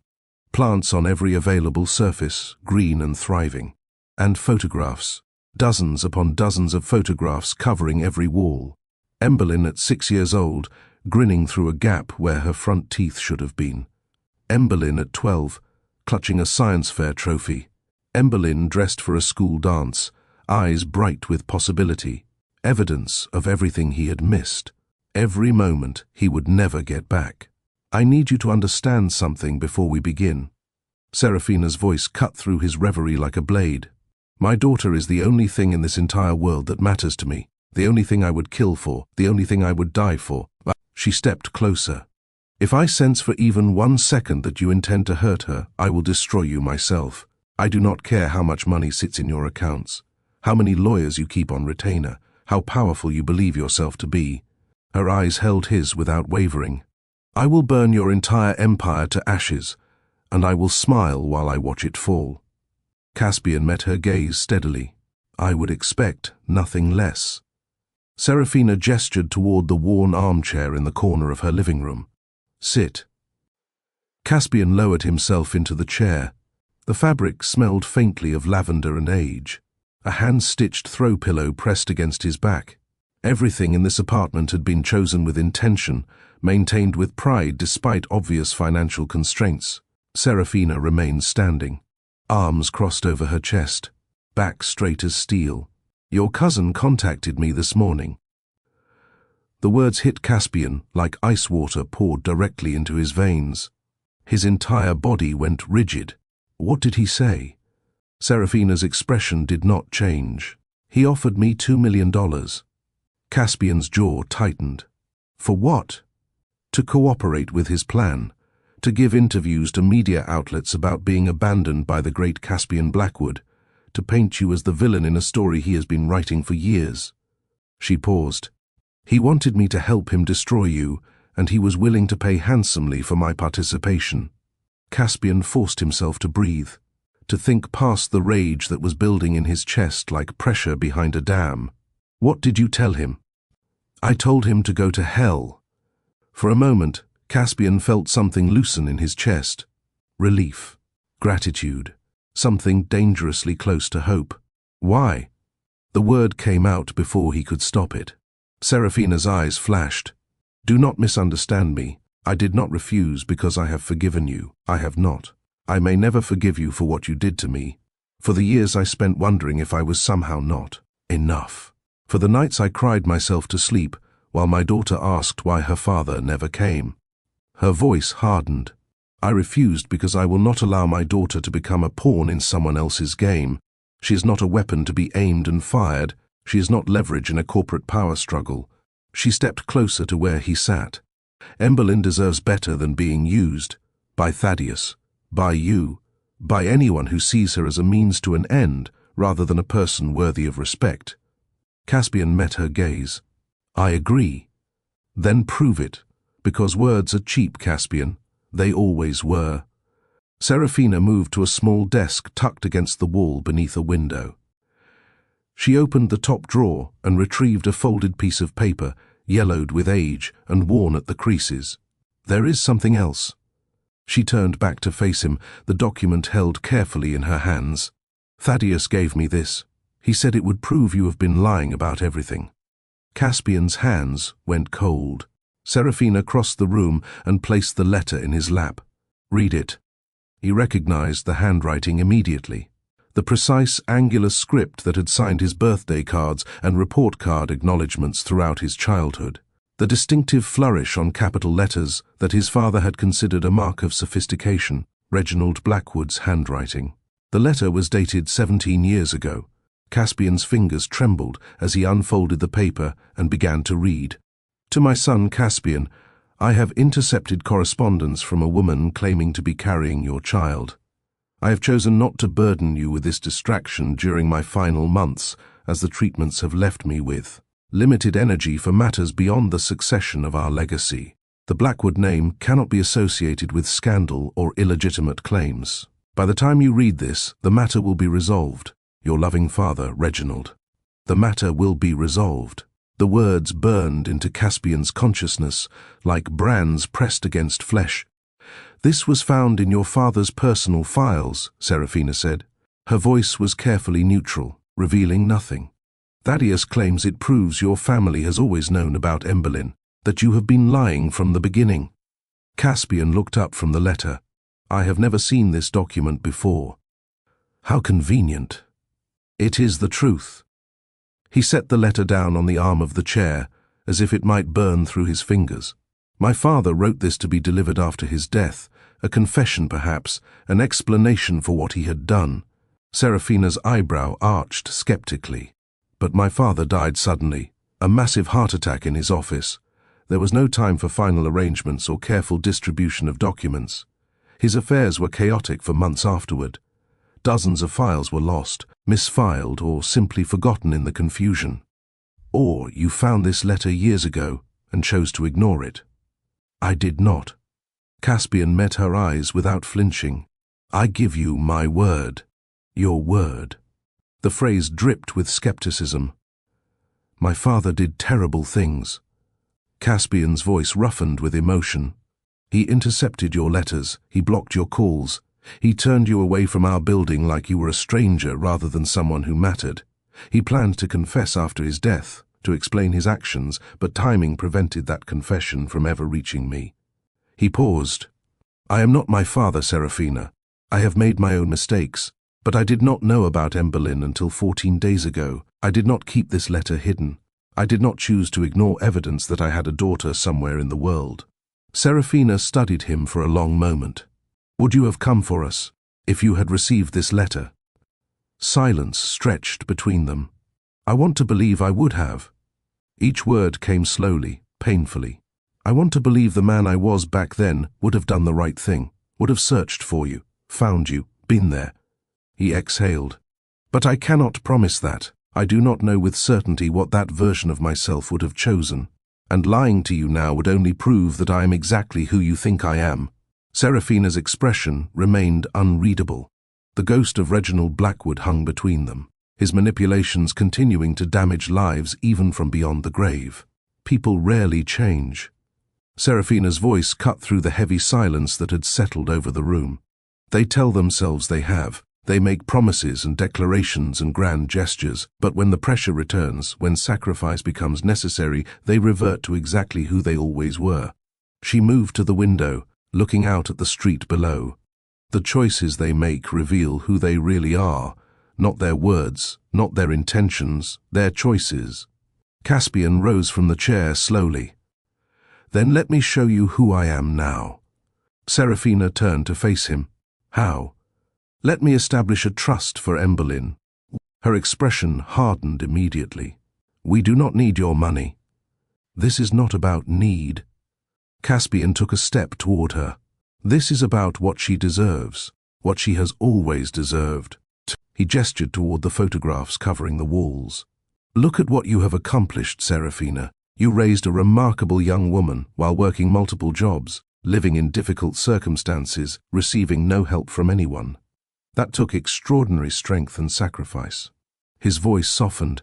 Plants on every available surface, green and thriving. And photographs. Dozens upon dozens of photographs covering every wall. Emberlyn at 6 years old, grinning through a gap where her front teeth should have been. Emberlyn at 12, clutching a science fair trophy. Emberlyn dressed for a school dance, eyes bright with possibility. Evidence of everything he had missed. Every moment he would never get back. "I need you to understand something before we begin." Serafina's voice cut through his reverie like a blade. My daughter is the only thing in this entire world that matters to me, the only thing I would kill for, the only thing I would die for. She stepped closer. If I sense for even 1 second that you intend to hurt her, I will destroy you myself. I do not care how much money sits in your accounts, how many lawyers you keep on retainer, how powerful you believe yourself to be. Her eyes held his without wavering. I will burn your entire empire to ashes, and I will smile while I watch it fall. Caspian met her gaze steadily. I would expect nothing less. Serafina gestured toward the worn armchair in the corner of her living room. Sit. Caspian lowered himself into the chair. The fabric smelled faintly of lavender and age. A hand-stitched throw pillow pressed against his back. Everything in this apartment had been chosen with intention, maintained with pride despite obvious financial constraints. Serafina remained standing, arms crossed over her chest, back straight as steel. Your cousin contacted me this morning. The words hit Caspian like ice water poured directly into his veins. His entire body went rigid. What did he say? Serafina's expression did not change. He offered me $2 million. Caspian's jaw tightened. For what? To cooperate with his plan, to give interviews to media outlets about being abandoned by the great Caspian Blackwood, to paint you as the villain in a story he has been writing for years. She paused. He wanted me to help him destroy you, and he was willing to pay handsomely for my participation. Caspian forced himself to breathe, to think past the rage that was building in his chest like pressure behind a dam. What did you tell him? I told him to go to hell. For a moment, Caspian felt something loosen in his chest. Relief, gratitude, something dangerously close to hope. Why? The word came out before he could stop it. Serafina's eyes flashed. Do not misunderstand me. I did not refuse because I have forgiven you. I have not. I may never forgive you for what you did to me, for the years I spent wondering if I was somehow not enough, for the nights I cried myself to sleep while my daughter asked why her father never came. Her voice hardened. I refused because I will not allow my daughter to become a pawn in someone else's game. She is not a weapon to be aimed and fired. She is not leverage in a corporate power struggle. She stepped closer to where he sat. Emberlyn deserves better than being used. By Thaddius. By you. By anyone who sees her as a means to an end rather than a person worthy of respect. Caspian met her gaze. I agree. Then prove it, because words are cheap, Caspian. They always were. Serafina moved to a small desk tucked against the wall beneath a window. She opened the top drawer and retrieved a folded piece of paper, yellowed with age and worn at the creases. There is something else. She turned back to face him, the document held carefully in her hands. Thaddius gave me this. He said it would prove you have been lying about everything. Caspian's hands went cold. Serafina crossed the room and placed the letter in his lap. Read it. He recognized the handwriting immediately. The precise, angular script that had signed his birthday cards and report card acknowledgements throughout his childhood. The distinctive flourish on capital letters that his father had considered a mark of sophistication, Reginald Blackwood's handwriting. The letter was dated 17 years ago. Caspian's fingers trembled as he unfolded the paper and began to read. To my son Caspian, I have intercepted correspondence from a woman claiming to be carrying your child. I have chosen not to burden you with this distraction during my final months, as the treatments have left me with limited energy for matters beyond the succession of our legacy. The Blackwood name cannot be associated with scandal or illegitimate claims. By the time you read this, the matter will be resolved. Your loving father, Reginald. The matter will be resolved. The words burned into Caspian's consciousness like brands pressed against flesh. This was found in your father's personal files, Serafina said. Her voice was carefully neutral, revealing nothing. Thaddius claims it proves your family has always known about Emberlyn, that you have been lying from the beginning. Caspian looked up from the letter. I have never seen this document before. How convenient. It is the truth. He set the letter down on the arm of the chair, as if it might burn through his fingers. My father wrote this to be delivered after his death, A confession, perhaps, an explanation for what he had done. Serafina's eyebrow arched skeptically. But my father died suddenly, a massive heart attack in his office. There was no time for final arrangements or careful distribution of documents. His affairs were chaotic for months afterward. Dozens of files were lost, misfiled, or simply forgotten in the confusion. Or you found this letter years ago and chose to ignore it. I did not. Caspian met her eyes without flinching. I give you my word. Your word. The phrase dripped with skepticism. My father did terrible things. Caspian's voice roughened with emotion. He intercepted your letters, he blocked your calls, he turned you away from our building like you were a stranger rather than someone who mattered. He planned to confess after his death, to explain his actions, but timing prevented that confession from ever reaching me. He paused. I am not my father, Serafina. I have made my own mistakes, but I did not know about Emberlyn until 14 days ago. I did not keep this letter hidden. I did not choose to ignore evidence that I had a daughter somewhere in the world. Serafina studied him for a long moment. Would you have come for us, if you had received this letter? Silence stretched between them. I want to believe I would have. Each word came slowly, painfully. I want to believe the man I was back then would have done the right thing, would have searched for you, found you, been there. He exhaled. But I cannot promise that. I do not know with certainty what that version of myself would have chosen, and lying to you now would only prove that I am exactly who you think I am. Serafina's expression remained unreadable. The ghost of Reginald Blackwood hung between them, his manipulations continuing to damage lives even from beyond the grave. People rarely change. Serafina's voice cut through the heavy silence that had settled over the room. They tell themselves they have. They make promises and declarations and grand gestures, but when the pressure returns, when sacrifice becomes necessary, they revert to exactly who they always were. She moved to the window, looking out at the street below. The choices they make reveal who they really are, not their words, not their intentions, their choices. Caspian rose from the chair slowly. Then let me show you who I am now. Serafina turned to face him. How? Let me establish a trust for Emberlyn. Her expression hardened immediately. We do not need your money. This is not about need. Caspian took a step toward her. This is about what she deserves, what she has always deserved. He gestured toward the photographs covering the walls. Look at what you have accomplished, Serafina. You raised a remarkable young woman while working multiple jobs, living in difficult circumstances, receiving no help from anyone. That took extraordinary strength and sacrifice. His voice softened.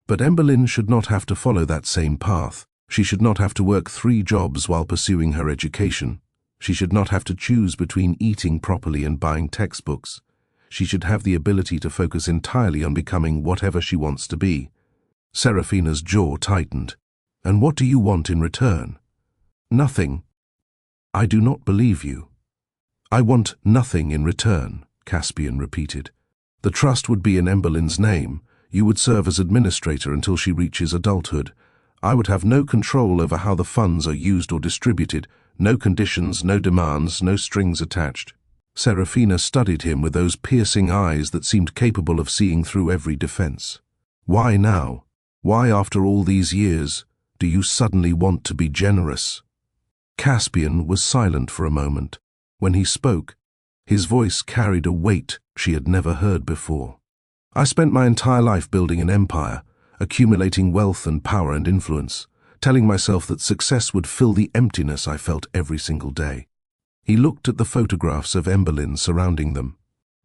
But Emberlyn should not have to follow that same path. She should not have to work 3 jobs while pursuing her education. She should not have to choose between eating properly and buying textbooks. She should have the ability to focus entirely on becoming whatever she wants to be. Serafina's jaw tightened. And what do you want in return? Nothing. I do not believe you. I want nothing in return, Caspian repeated. The trust would be in Emberlyn's name. You would serve as administrator until she reaches adulthood. I would have no control over how the funds are used or distributed, no conditions, no demands, no strings attached. Serafina studied him with those piercing eyes that seemed capable of seeing through every defense. Why now? Why, after all these years, do you suddenly want to be generous? Caspian was silent for a moment. When he spoke, his voice carried a weight she had never heard before. I spent my entire life building an empire, accumulating wealth and power and influence, telling myself that success would fill the emptiness I felt every single day. He looked at the photographs of Emberlyn surrounding them.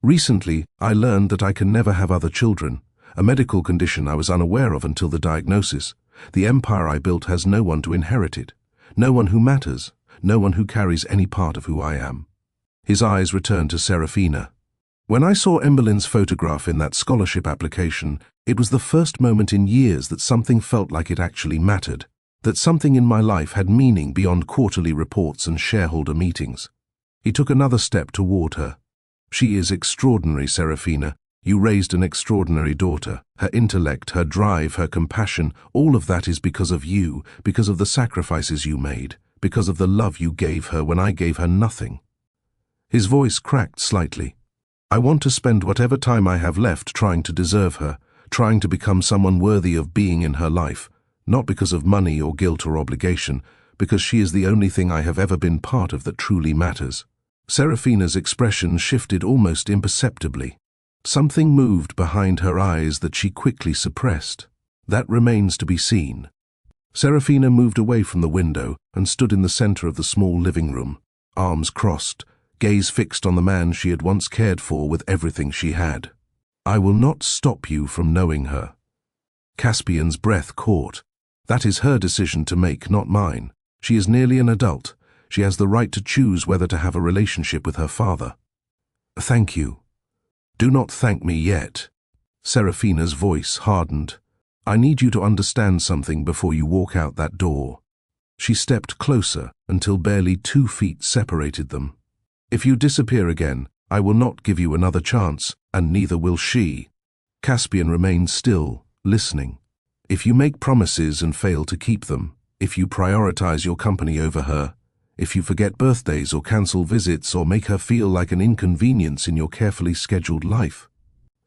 Recently, I learned that I can never have other children, a medical condition I was unaware of until the diagnosis. The empire I built has no one to inherit it, no one who matters, no one who carries any part of who I am. His eyes returned to Serafina. When I saw Emberlyn's photograph in that scholarship application, it was the first moment in years that something felt like it actually mattered, that something in my life had meaning beyond quarterly reports and shareholder meetings. He took another step toward her. She is extraordinary, Serafina. You raised an extraordinary daughter. Her intellect, her drive, her compassion, all of that is because of you, because of the sacrifices you made, because of the love you gave her when I gave her nothing. His voice cracked slightly. I want to spend whatever time I have left trying to deserve her, trying to become someone worthy of being in her life, not because of money or guilt or obligation, because she is the only thing I have ever been part of that truly matters. Serafina's expression shifted almost imperceptibly. Something moved behind her eyes that she quickly suppressed. That remains to be seen. Serafina moved away from the window and stood in the center of the small living room, arms crossed, gaze fixed on the man she had once cared for with everything she had. I will not stop you from knowing her. Caspian's breath caught. That is her decision to make, not mine. She is nearly an adult. She has the right to choose whether to have a relationship with her father. Thank you. Do not thank me yet. Serafina's voice hardened. I need you to understand something before you walk out that door. She stepped closer until barely 2 feet separated them. If you disappear again, I will not give you another chance, and neither will she. Caspian remained still, listening. If you make promises and fail to keep them, if you prioritize your company over her, if you forget birthdays or cancel visits or make her feel like an inconvenience in your carefully scheduled life.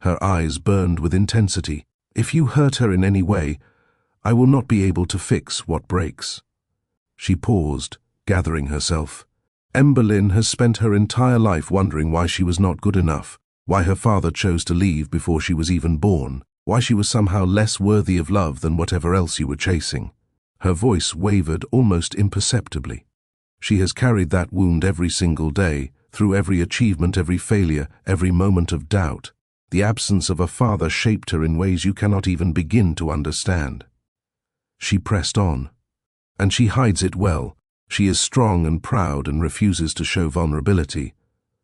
Her eyes burned with intensity. If you hurt her in any way, I will not be able to fix what breaks. She paused, gathering herself. Emberlyn has spent her entire life wondering why she was not good enough, why her father chose to leave before she was even born, why she was somehow less worthy of love than whatever else you were chasing. Her voice wavered almost imperceptibly. She has carried that wound every single day, through every achievement, every failure, every moment of doubt. The absence of a father shaped her in ways you cannot even begin to understand. She pressed on. And she hides it well. She is strong and proud and refuses to show vulnerability.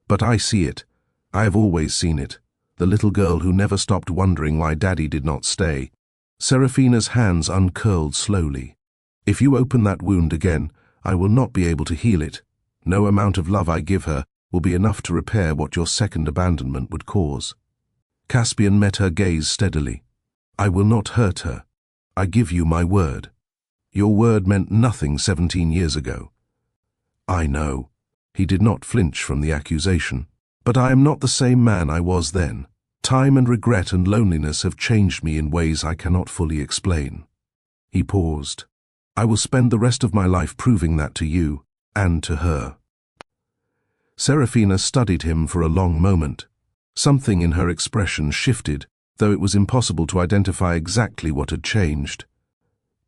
But I see it. I have always seen it. The little girl who never stopped wondering why Daddy did not stay. Serafina's hands uncurled slowly. If you open that wound again, I will not be able to heal it. No amount of love I give her will be enough to repair what your second abandonment would cause. Caspian met her gaze steadily. I will not hurt her. I give you my word. Your word meant nothing 17 years ago. I know. He did not flinch from the accusation. But I am not the same man I was then. Time and regret and loneliness have changed me in ways I cannot fully explain. He paused. I will spend the rest of my life proving that to you and to her. Serafina studied him for a long moment. Something in her expression shifted, though it was impossible to identify exactly what had changed.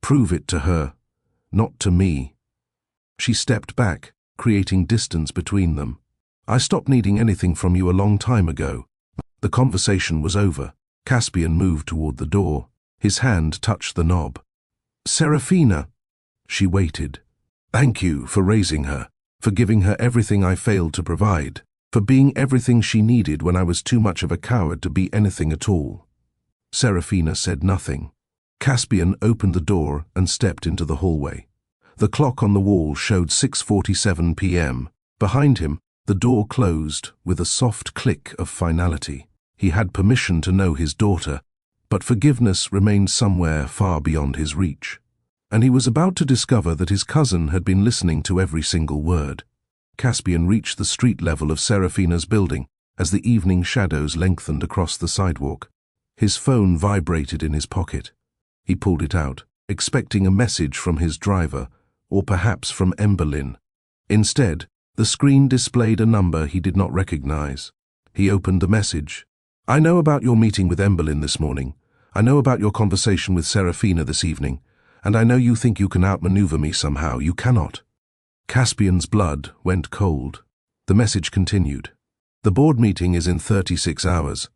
Prove it to her, not to me. She stepped back, creating distance between them. I stopped needing anything from you a long time ago. The conversation was over. Caspian moved toward the door. His hand touched the knob. Serafina. She waited. Thank you for raising her, for giving her everything I failed to provide, for being everything she needed when I was too much of a coward to be anything at all. Serafina said nothing. Caspian opened the door and stepped into the hallway. The clock on the wall showed 6:47 p.m. Behind him, the door closed with a soft click of finality. He had permission to know his daughter, but forgiveness remained somewhere far beyond his reach. And he was about to discover that his cousin had been listening to every single word. Caspian reached the street level of Serafina's building as the evening shadows lengthened across the sidewalk. His phone vibrated in his pocket. He pulled it out, expecting a message from his driver, or perhaps from Emberlyn. Instead, the screen displayed a number he did not recognize. He opened the message. I know about your meeting with Emberlyn this morning. I know about your conversation with Serafina this evening. And I know you think you can outmaneuver me somehow. You cannot. Caspian's blood went cold. The message continued. The board meeting is in 36 hours.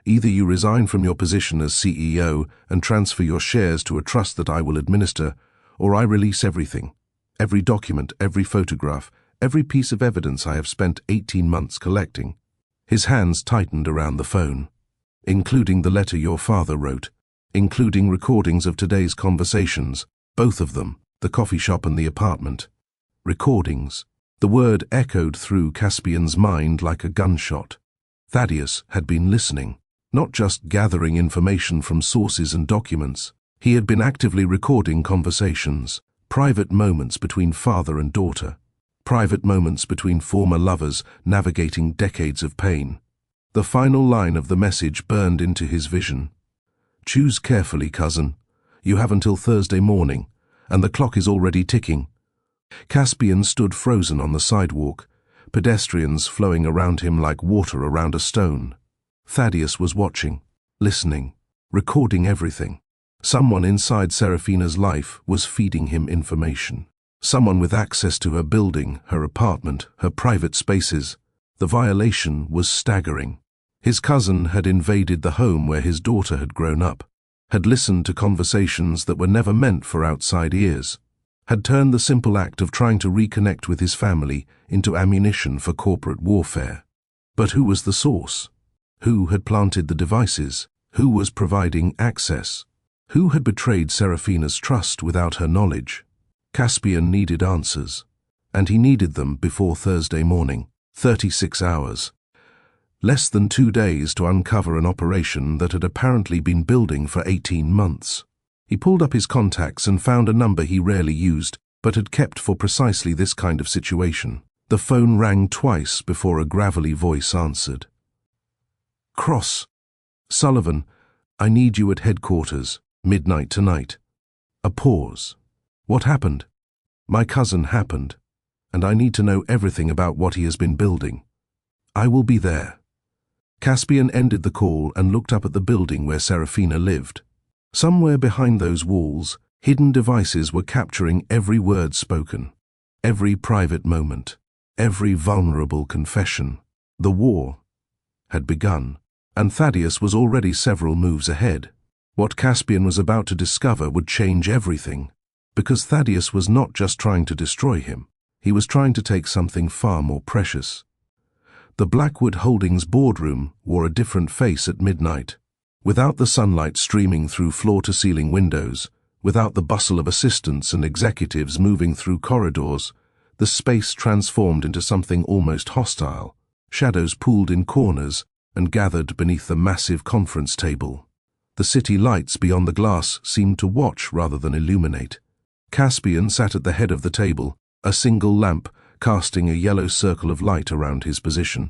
Either you resign from your position as CEO and transfer your shares to a trust that I will administer, or I release everything. Every document, every photograph, every piece of evidence I have spent 18 months collecting. His hands tightened around the phone. Including the letter your father wrote. Including recordings of today's conversations, both of them, the coffee shop and the apartment. Recordings. The word echoed through Caspian's mind like a gunshot. Thaddius had been listening, not just gathering information from sources and documents. He had been actively recording conversations, private moments between father and daughter. Private moments between former lovers navigating decades of pain. The final line of the message burned into his vision. "Choose carefully, cousin. You have until Thursday morning, and the clock is already ticking." Caspian stood frozen on the sidewalk, pedestrians flowing around him like water around a stone. Thaddius was watching, listening, recording everything. Someone inside Serafina's life was feeding him information. Someone with access to her building, her apartment, her private spaces. The violation was staggering. His cousin had invaded the home where his daughter had grown up, had listened to conversations that were never meant for outside ears, had turned the simple act of trying to reconnect with his family into ammunition for corporate warfare. But who was the source? Who had planted the devices? Who was providing access? Who had betrayed Serafina's trust without her knowledge? Caspian needed answers, and he needed them before Thursday morning. 36 hours. Less than 2 days to uncover an operation that had apparently been building for 18 months. He pulled up his contacts and found a number he rarely used, but had kept for precisely this kind of situation. The phone rang twice before a gravelly voice answered. "Cross. Sullivan, I need you at headquarters, midnight tonight." A pause. "What happened?" "My cousin happened, and I need to know everything about what he has been building." "I will be there." Caspian ended the call and looked up at the building where Serafina lived. Somewhere behind those walls, hidden devices were capturing every word spoken, every private moment, every vulnerable confession. The war had begun, and Thaddius was already several moves ahead. What Caspian was about to discover would change everything, because Thaddius was not just trying to destroy him, he was trying to take something far more precious. The Blackwood Holdings boardroom wore a different face at midnight. Without the sunlight streaming through floor-to-ceiling windows, without the bustle of assistants and executives moving through corridors, the space transformed into something almost hostile. Shadows pooled in corners and gathered beneath the massive conference table. The city lights beyond the glass seemed to watch rather than illuminate. Caspian sat at the head of the table, a single lamp casting a yellow circle of light around his position.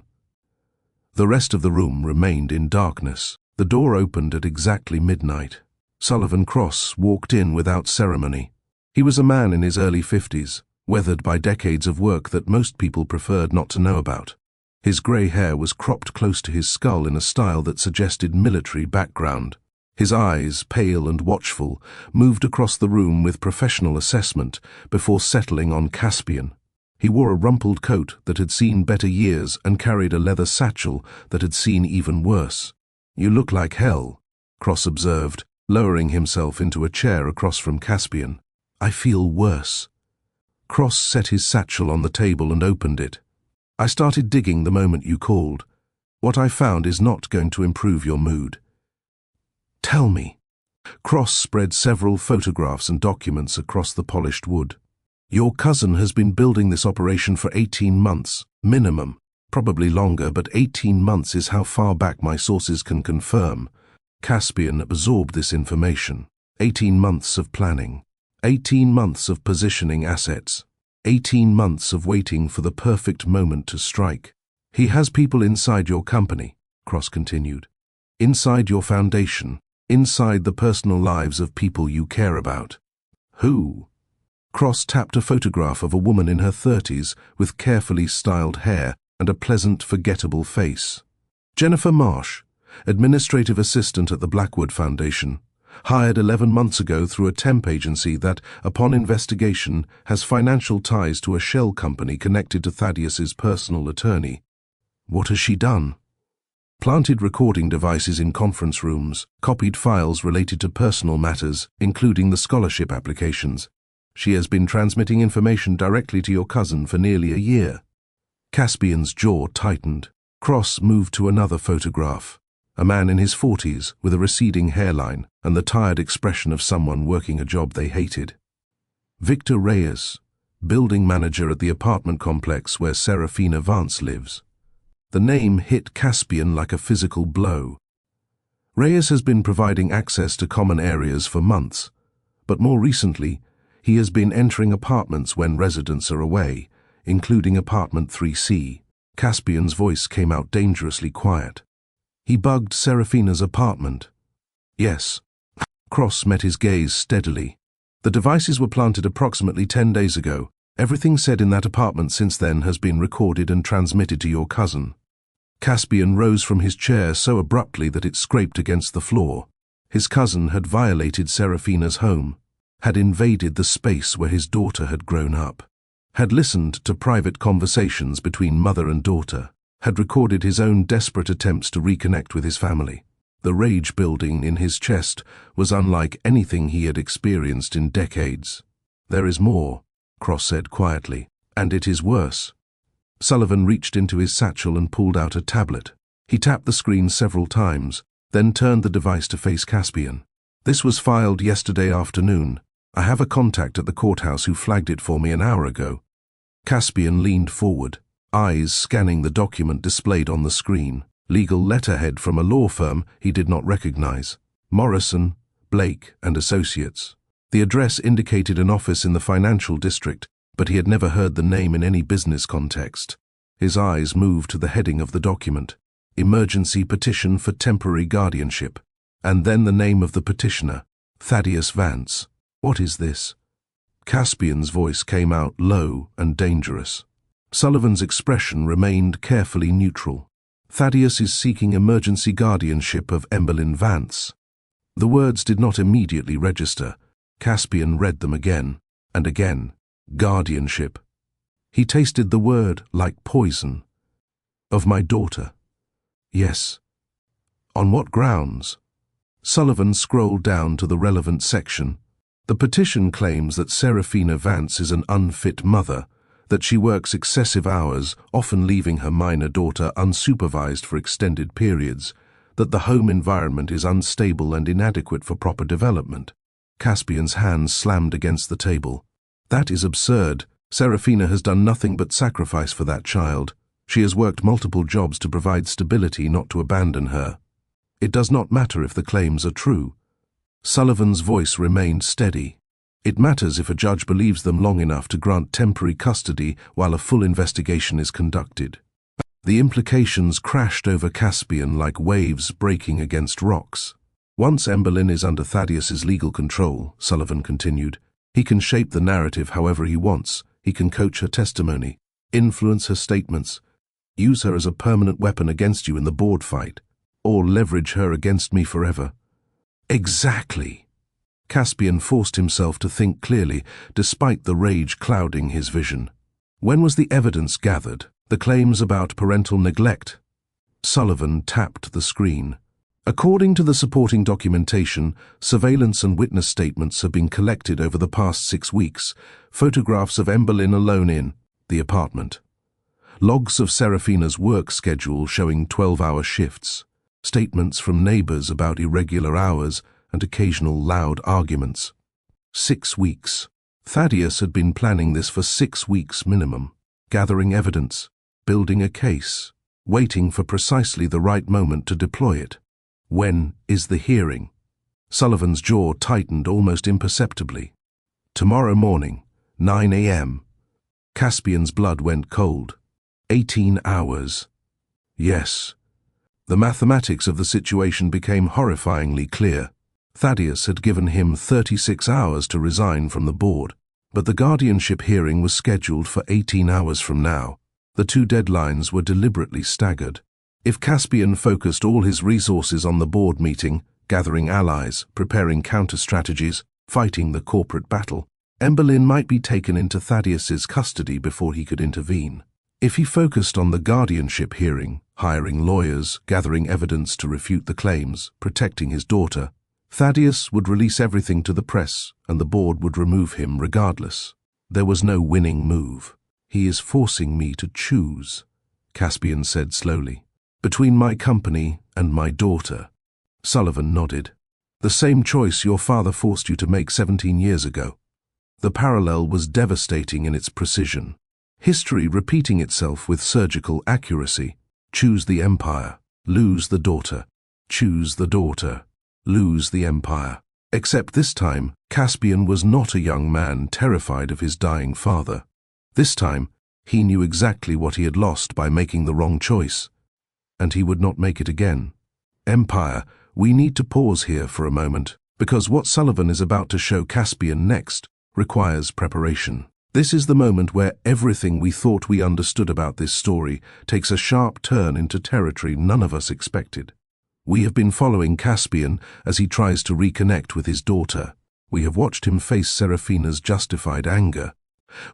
The rest of the room remained in darkness. The door opened at exactly midnight. Sullivan Cross walked in without ceremony. He was a man in his early 50s, weathered by decades of work that most people preferred not to know about. His grey hair was cropped close to his skull in a style that suggested military background. His eyes, pale and watchful, moved across the room with professional assessment before settling on Caspian. He wore a rumpled coat that had seen better years and carried a leather satchel that had seen even worse. "You look like hell," Cross observed, lowering himself into a chair across from Caspian. "I feel worse." Cross set his satchel on the table and opened it. "I started digging the moment you called. What I found is not going to improve your mood." "Tell me." Cross spread several photographs and documents across the polished wood. "Your cousin has been building this operation for 18 months, minimum. Probably longer, but 18 months is how far back my sources can confirm." Caspian absorbed this information. 18 months of planning. 18 months of positioning assets. 18 months of waiting for the perfect moment to strike. "He has people inside your company," Cross continued. "Inside your foundation. Inside the personal lives of people you care about." "Who?" Cross tapped a photograph of a woman in her 30s with carefully styled hair and a pleasant, forgettable face. "Jennifer Marsh, administrative assistant at the Blackwood Foundation, hired 11 months ago through a temp agency that, upon investigation, has financial ties to a shell company connected to Thaddius's personal attorney." "What has she done?" "Planted recording devices in conference rooms, copied files related to personal matters, including the scholarship applications. She has been transmitting information directly to your cousin for nearly a year." Caspian's jaw tightened. Cross moved to another photograph. A man in his 40s with a receding hairline and the tired expression of someone working a job they hated. Victor Reyes, building manager at the apartment complex where Serafina Vance lives. The name hit Caspian like a physical blow. Reyes has been providing access to common areas for months, but more recently, he has been entering apartments when residents are away, including apartment 3C. Caspian's voice came out dangerously quiet. He bugged Serafina's apartment. Yes. Cross met his gaze steadily. The devices were planted approximately 10 days ago. Everything said in that apartment since then has been recorded and transmitted to your cousin. Caspian rose from his chair so abruptly that it scraped against the floor. His cousin had violated Serafina's home, had invaded the space where his daughter had grown up, had listened to private conversations between mother and daughter, had recorded his own desperate attempts to reconnect with his family. The rage building in his chest was unlike anything he had experienced in decades. There is more, Cross said quietly, and it is worse. Sullivan reached into his satchel and pulled out a tablet. He tapped the screen several times, then turned the device to face Caspian. This was filed yesterday afternoon. I have a contact at the courthouse who flagged it for me an hour ago. Caspian leaned forward, eyes scanning the document displayed on the screen. Legal letterhead from a law firm he did not recognize. Morrison, Blake and Associates. The address indicated an office in the financial district, but he had never heard the name in any business context. His eyes moved to the heading of the document. Emergency petition for temporary guardianship. And then the name of the petitioner, Thaddius Vance. What is this? Caspian's voice came out low and dangerous. Sullivan's expression remained carefully neutral. Thaddius is seeking emergency guardianship of Emberlyn Vance. The words did not immediately register. Caspian read them again and again. Guardianship. He tasted the word like poison. Of my daughter. Yes. On what grounds? Sullivan scrolled down to the relevant section. The petition claims that Serafina Vance is an unfit mother, that she works excessive hours, often leaving her minor daughter unsupervised for extended periods, that the home environment is unstable and inadequate for proper development. Caspian's hands slammed against the table. That is absurd. Serafina has done nothing but sacrifice for that child. She has worked multiple jobs to provide stability, not to abandon her. It does not matter if the claims are true. Sullivan's voice remained steady. It matters if a judge believes them long enough to grant temporary custody while a full investigation is conducted. The implications crashed over Caspian like waves breaking against rocks. Once Emberlyn is under Thaddius's legal control, Sullivan continued, he can shape the narrative however he wants. He can coach her testimony, influence her statements, use her as a permanent weapon against you in the board fight, or leverage her against me forever. Exactly. Caspian forced himself to think clearly, despite the rage clouding his vision. When was the evidence gathered? The claims about parental neglect? Sullivan tapped the screen. According to the supporting documentation, surveillance and witness statements have been collected over the past 6 weeks, photographs of Emberlyn alone in the apartment. Logs of Serafina's work schedule showing 12-hour shifts, statements from neighbors about irregular hours and occasional loud arguments. 6 weeks. Thaddius had been planning this for 6 weeks minimum, gathering evidence, building a case, waiting for precisely the right moment to deploy it. When is the hearing? Sullivan's jaw tightened almost imperceptibly. Tomorrow morning, 9 a.m. Caspian's blood went cold. 18 hours. Yes. The mathematics of the situation became horrifyingly clear. Thaddius had given him 36 hours to resign from the board, but the guardianship hearing was scheduled for 18 hours from now. The two deadlines were deliberately staggered. If Caspian focused all his resources on the board meeting, gathering allies, preparing counter-strategies, fighting the corporate battle, Emberlyn might be taken into Thaddius's custody before he could intervene. If he focused on the guardianship hearing, hiring lawyers, gathering evidence to refute the claims, protecting his daughter, Thaddius would release everything to the press and the board would remove him regardless. There was no winning move. He is forcing me to choose, Caspian said slowly. Between my company and my daughter. Sullivan nodded. The same choice your father forced you to make 17 years ago. The parallel was devastating in its precision. History repeating itself with surgical accuracy. Choose the empire, lose the daughter. Choose the daughter, lose the empire. Except this time, Caspian was not a young man terrified of his dying father. This time, He knew exactly what he had lost by making the wrong choice, and he would not make it again. Empire, we need to pause here for a moment, because what Sullivan is about to show Caspian next requires preparation. This is the moment where everything we thought we understood about this story takes a sharp turn into territory none of us expected. We have been following Caspian as he tries to reconnect with his daughter. We have watched him face Serafina's justified anger.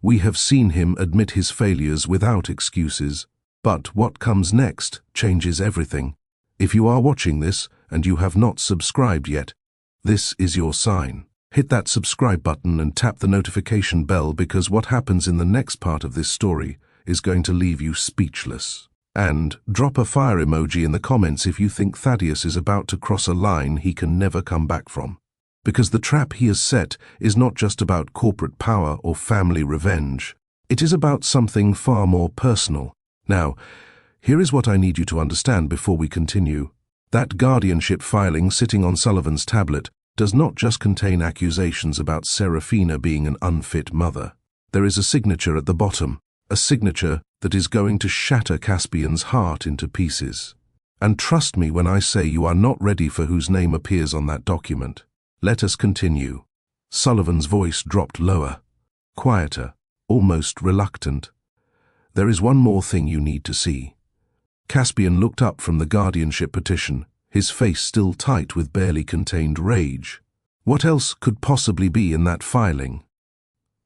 We have seen him admit his failures without excuses. But what comes next changes everything. If you are watching this and you have not subscribed yet, this is your sign. Hit that subscribe button and tap the notification bell, because what happens in the next part of this story is going to leave you speechless. And drop a fire emoji in the comments if you think Thaddius is about to cross a line he can never come back from. Because the trap he has set is not just about corporate power or family revenge. It is about something far more personal. Now, here is what I need you to understand before we continue. That guardianship filing sitting on Sullivan's tablet does not just contain accusations about Serafina being an unfit mother. There is a signature at the bottom, a signature that is going to shatter Caspian's heart into pieces. And trust me when I say you are not ready for whose name appears on that document. Let us continue. Sullivan's voice dropped lower, quieter, almost reluctant. There is one more thing you need to see. Caspian looked up from the guardianship petition, his face still tight with barely contained rage. What else could possibly be in that filing?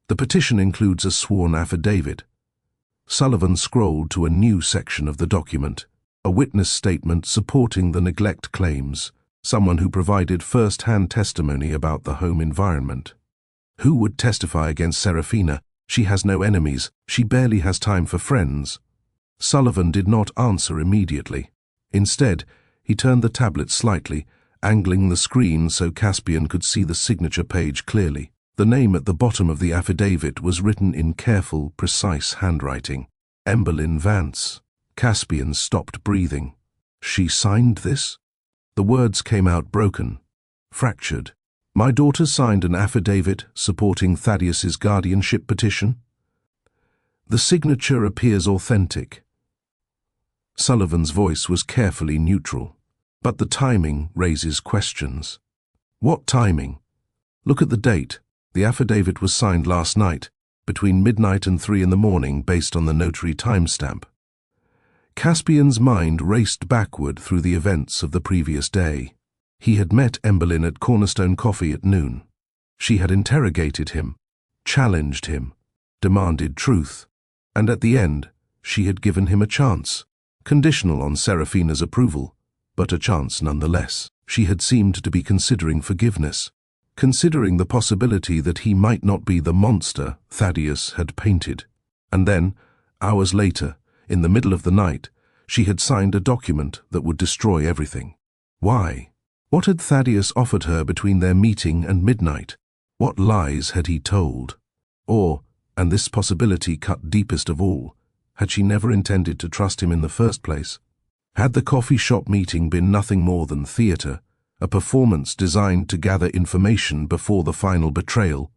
The petition includes a sworn affidavit. Sullivan scrolled to a new section of the document, a witness statement supporting the neglect claims, someone who provided first-hand testimony about the home environment. Who would testify against Serafina? She has no enemies, she barely has time for friends. Sullivan did not answer immediately. Instead, he turned the tablet slightly, angling the screen so Caspian could see the signature page clearly. The name at the bottom of the affidavit was written in careful, precise handwriting. Emberlyn Vance. Caspian stopped breathing. She signed this? The words came out broken, fractured. My daughter signed an affidavit supporting Thaddius's guardianship petition? The signature appears authentic. Sullivan's voice was carefully neutral, but the timing raises questions. What timing? Look at the date. The affidavit was signed last night, between midnight and 3 in the morning, based on the notary timestamp. Caspian's mind raced backward through the events of the previous day. He had met Emberlyn at Cornerstone Coffee at noon. She had interrogated him, challenged him, demanded truth, and at the end, she had given him a chance, conditional on Serafina's approval, but a chance nonetheless. She had seemed to be considering forgiveness, considering the possibility that he might not be the monster Thaddius had painted. And then, hours later, in the middle of the night, she had signed a document that would destroy everything. Why? What had Thaddius offered her between their meeting and midnight? What lies had he told? Or, and this possibility cut deepest of all, had she never intended to trust him in the first place? Had the coffee shop meeting been nothing more than theater, a performance designed to gather information before the final betrayal?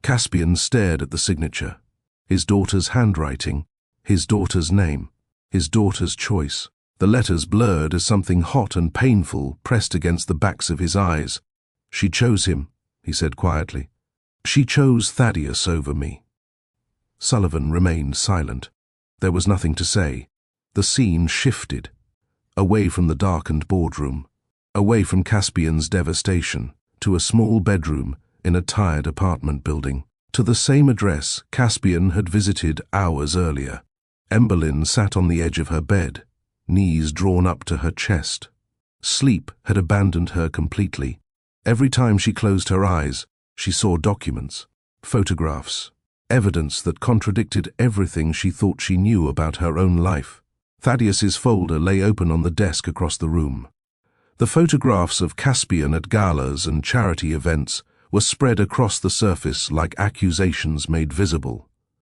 Caspian stared at the signature. His daughter's handwriting, his daughter's name, his daughter's choice. The letters blurred as something hot and painful pressed against the backs of his eyes. She chose him, he said quietly. She chose Thaddius over me. Sullivan remained silent. There was nothing to say. The scene shifted, away from the darkened boardroom, away from Caspian's devastation, to a small bedroom in a tired apartment building, to the same address Caspian had visited hours earlier. Emberlyn sat on the edge of her bed, knees drawn up to her chest. Sleep had abandoned her completely. Every time she closed her eyes, she saw documents, photographs, evidence that contradicted everything she thought she knew about her own life. Thaddius's folder lay open on the desk across the room. The photographs of Caspian at galas and charity events were spread across the surface like accusations made visible.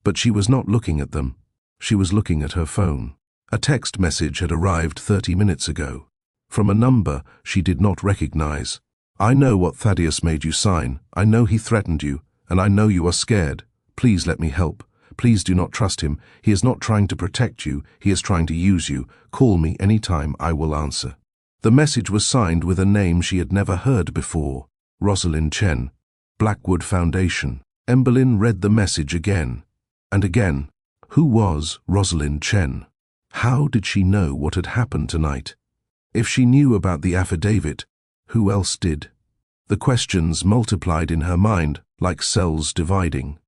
But she was not looking at them. She was looking at her phone. A text message had arrived 30 minutes ago, from a number she did not recognize. I know what Thaddius made you sign. I know he threatened you, and I know you are scared. Please let me help. Please do not trust him. He is not trying to protect you. He is trying to use you. Call me anytime. I will answer." The message was signed with a name she had never heard before. Rosalind Chen. Blackwood Foundation. Emberlyn read the message again and again. Who was Rosalind Chen? How did she know what had happened tonight? If she knew about the affidavit, who else did? The questions multiplied in her mind like cells dividing,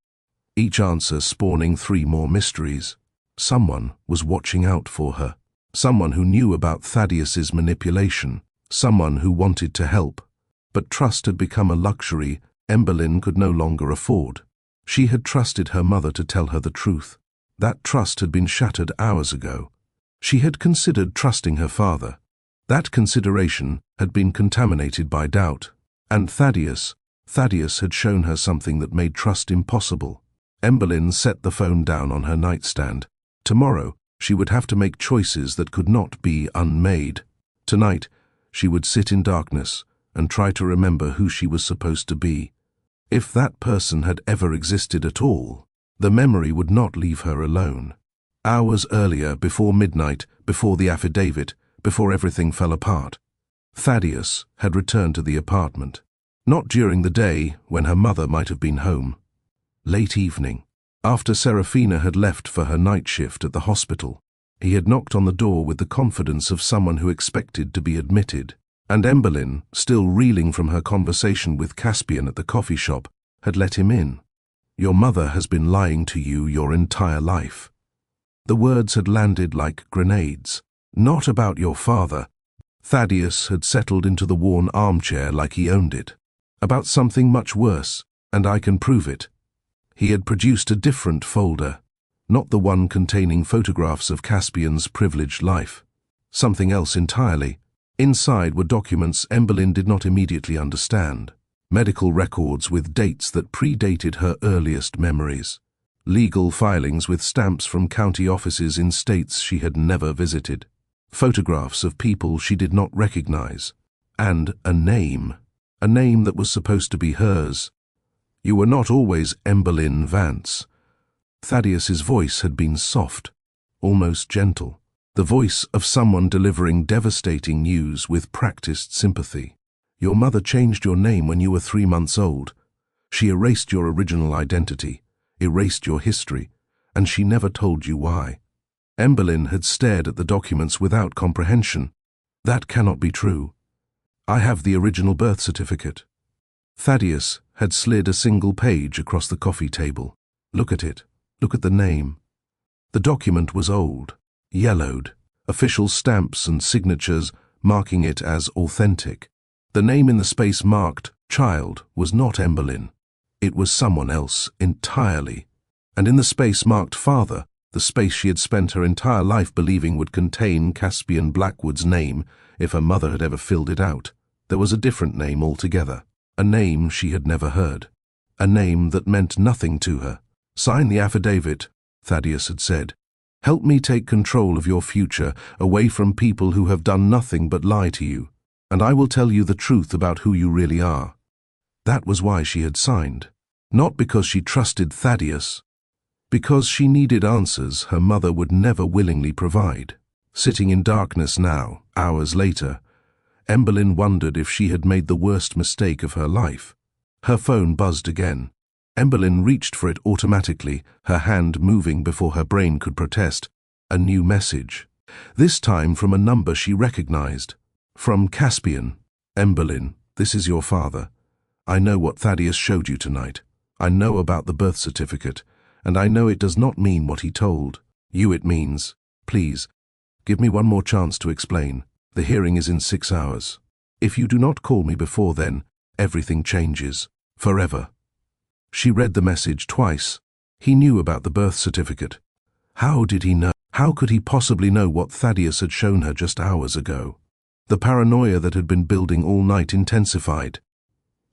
each answer spawning 3 more mysteries. Someone was watching out for her. Someone who knew about Thaddius's manipulation. Someone who wanted to help. But trust had become a luxury Emberlyn could no longer afford. She had trusted her mother to tell her the truth. That trust had been shattered hours ago. She had considered trusting her father. That consideration had been contaminated by doubt. And Thaddius had shown her something that made trust impossible. Emberlyn set the phone down on her nightstand. Tomorrow, she would have to make choices that could not be unmade. Tonight, she would sit in darkness and try to remember who she was supposed to be. If that person had ever existed at all, the memory would not leave her alone. Hours earlier, before midnight, before the affidavit, before everything fell apart, Thaddius had returned to the apartment. Not during the day, when her mother might have been home. Late evening, after Serafina had left for her night shift at the hospital, he had knocked on the door with the confidence of someone who expected to be admitted. And Emberlyn, still reeling from her conversation with Caspian at the coffee shop, had let him in. "Your mother has been lying to you your entire life." The words had landed like grenades. Not about your father. Thaddius had settled into the worn armchair like he owned it. About something much worse, and I can prove it. He had produced a different folder, not the one containing photographs of Caspian's privileged life. Something else entirely. Inside were documents Emberlyn did not immediately understand. Medical records with dates that predated her earliest memories. Legal filings with stamps from county offices in states she had never visited. Photographs of people she did not recognize. And a name that was supposed to be hers. "You were not always Emberlyn Vance." Thaddius's voice had been soft, almost gentle. The voice of someone delivering devastating news with practiced sympathy. "Your mother changed your name when you were 3 months old. She erased your original identity, erased your history, and she never told you why." Emberlyn had stared at the documents without comprehension. "That cannot be true. I have the original birth certificate." Thaddius had slid a single page across the coffee table. "Look at it. Look at the name." The document was old. Yellowed, official stamps and signatures marking it as authentic. The name in the space marked child was not Emberlyn. It was someone else entirely. And in the space marked father, the space she had spent her entire life believing would contain Caspian Blackwood's name if her mother had ever filled it out, there was a different name altogether. A name she had never heard. A name that meant nothing to her. "Sign the affidavit," Thaddius had said. "Help me take control of your future, away from people who have done nothing but lie to you, and I will tell you the truth about who you really are." That was why she had signed. Not because she trusted Thaddius, because she needed answers her mother would never willingly provide. Sitting in darkness now, hours later, Emberlyn wondered if she had made the worst mistake of her life. Her phone buzzed again. Emberlyn reached for it automatically, her hand moving before her brain could protest. A new message. This time from a number she recognized. From Caspian. "Emberlyn, this is your father. I know what Thaddius showed you tonight. I know about the birth certificate, and I know it does not mean what he told you it means. Please, give me one more chance to explain. The hearing is in 6 hours. If you do not call me before then, everything changes. Forever." She read the message twice. He knew about the birth certificate. How did he know? How could he possibly know what Thaddius had shown her just hours ago? The paranoia that had been building all night intensified.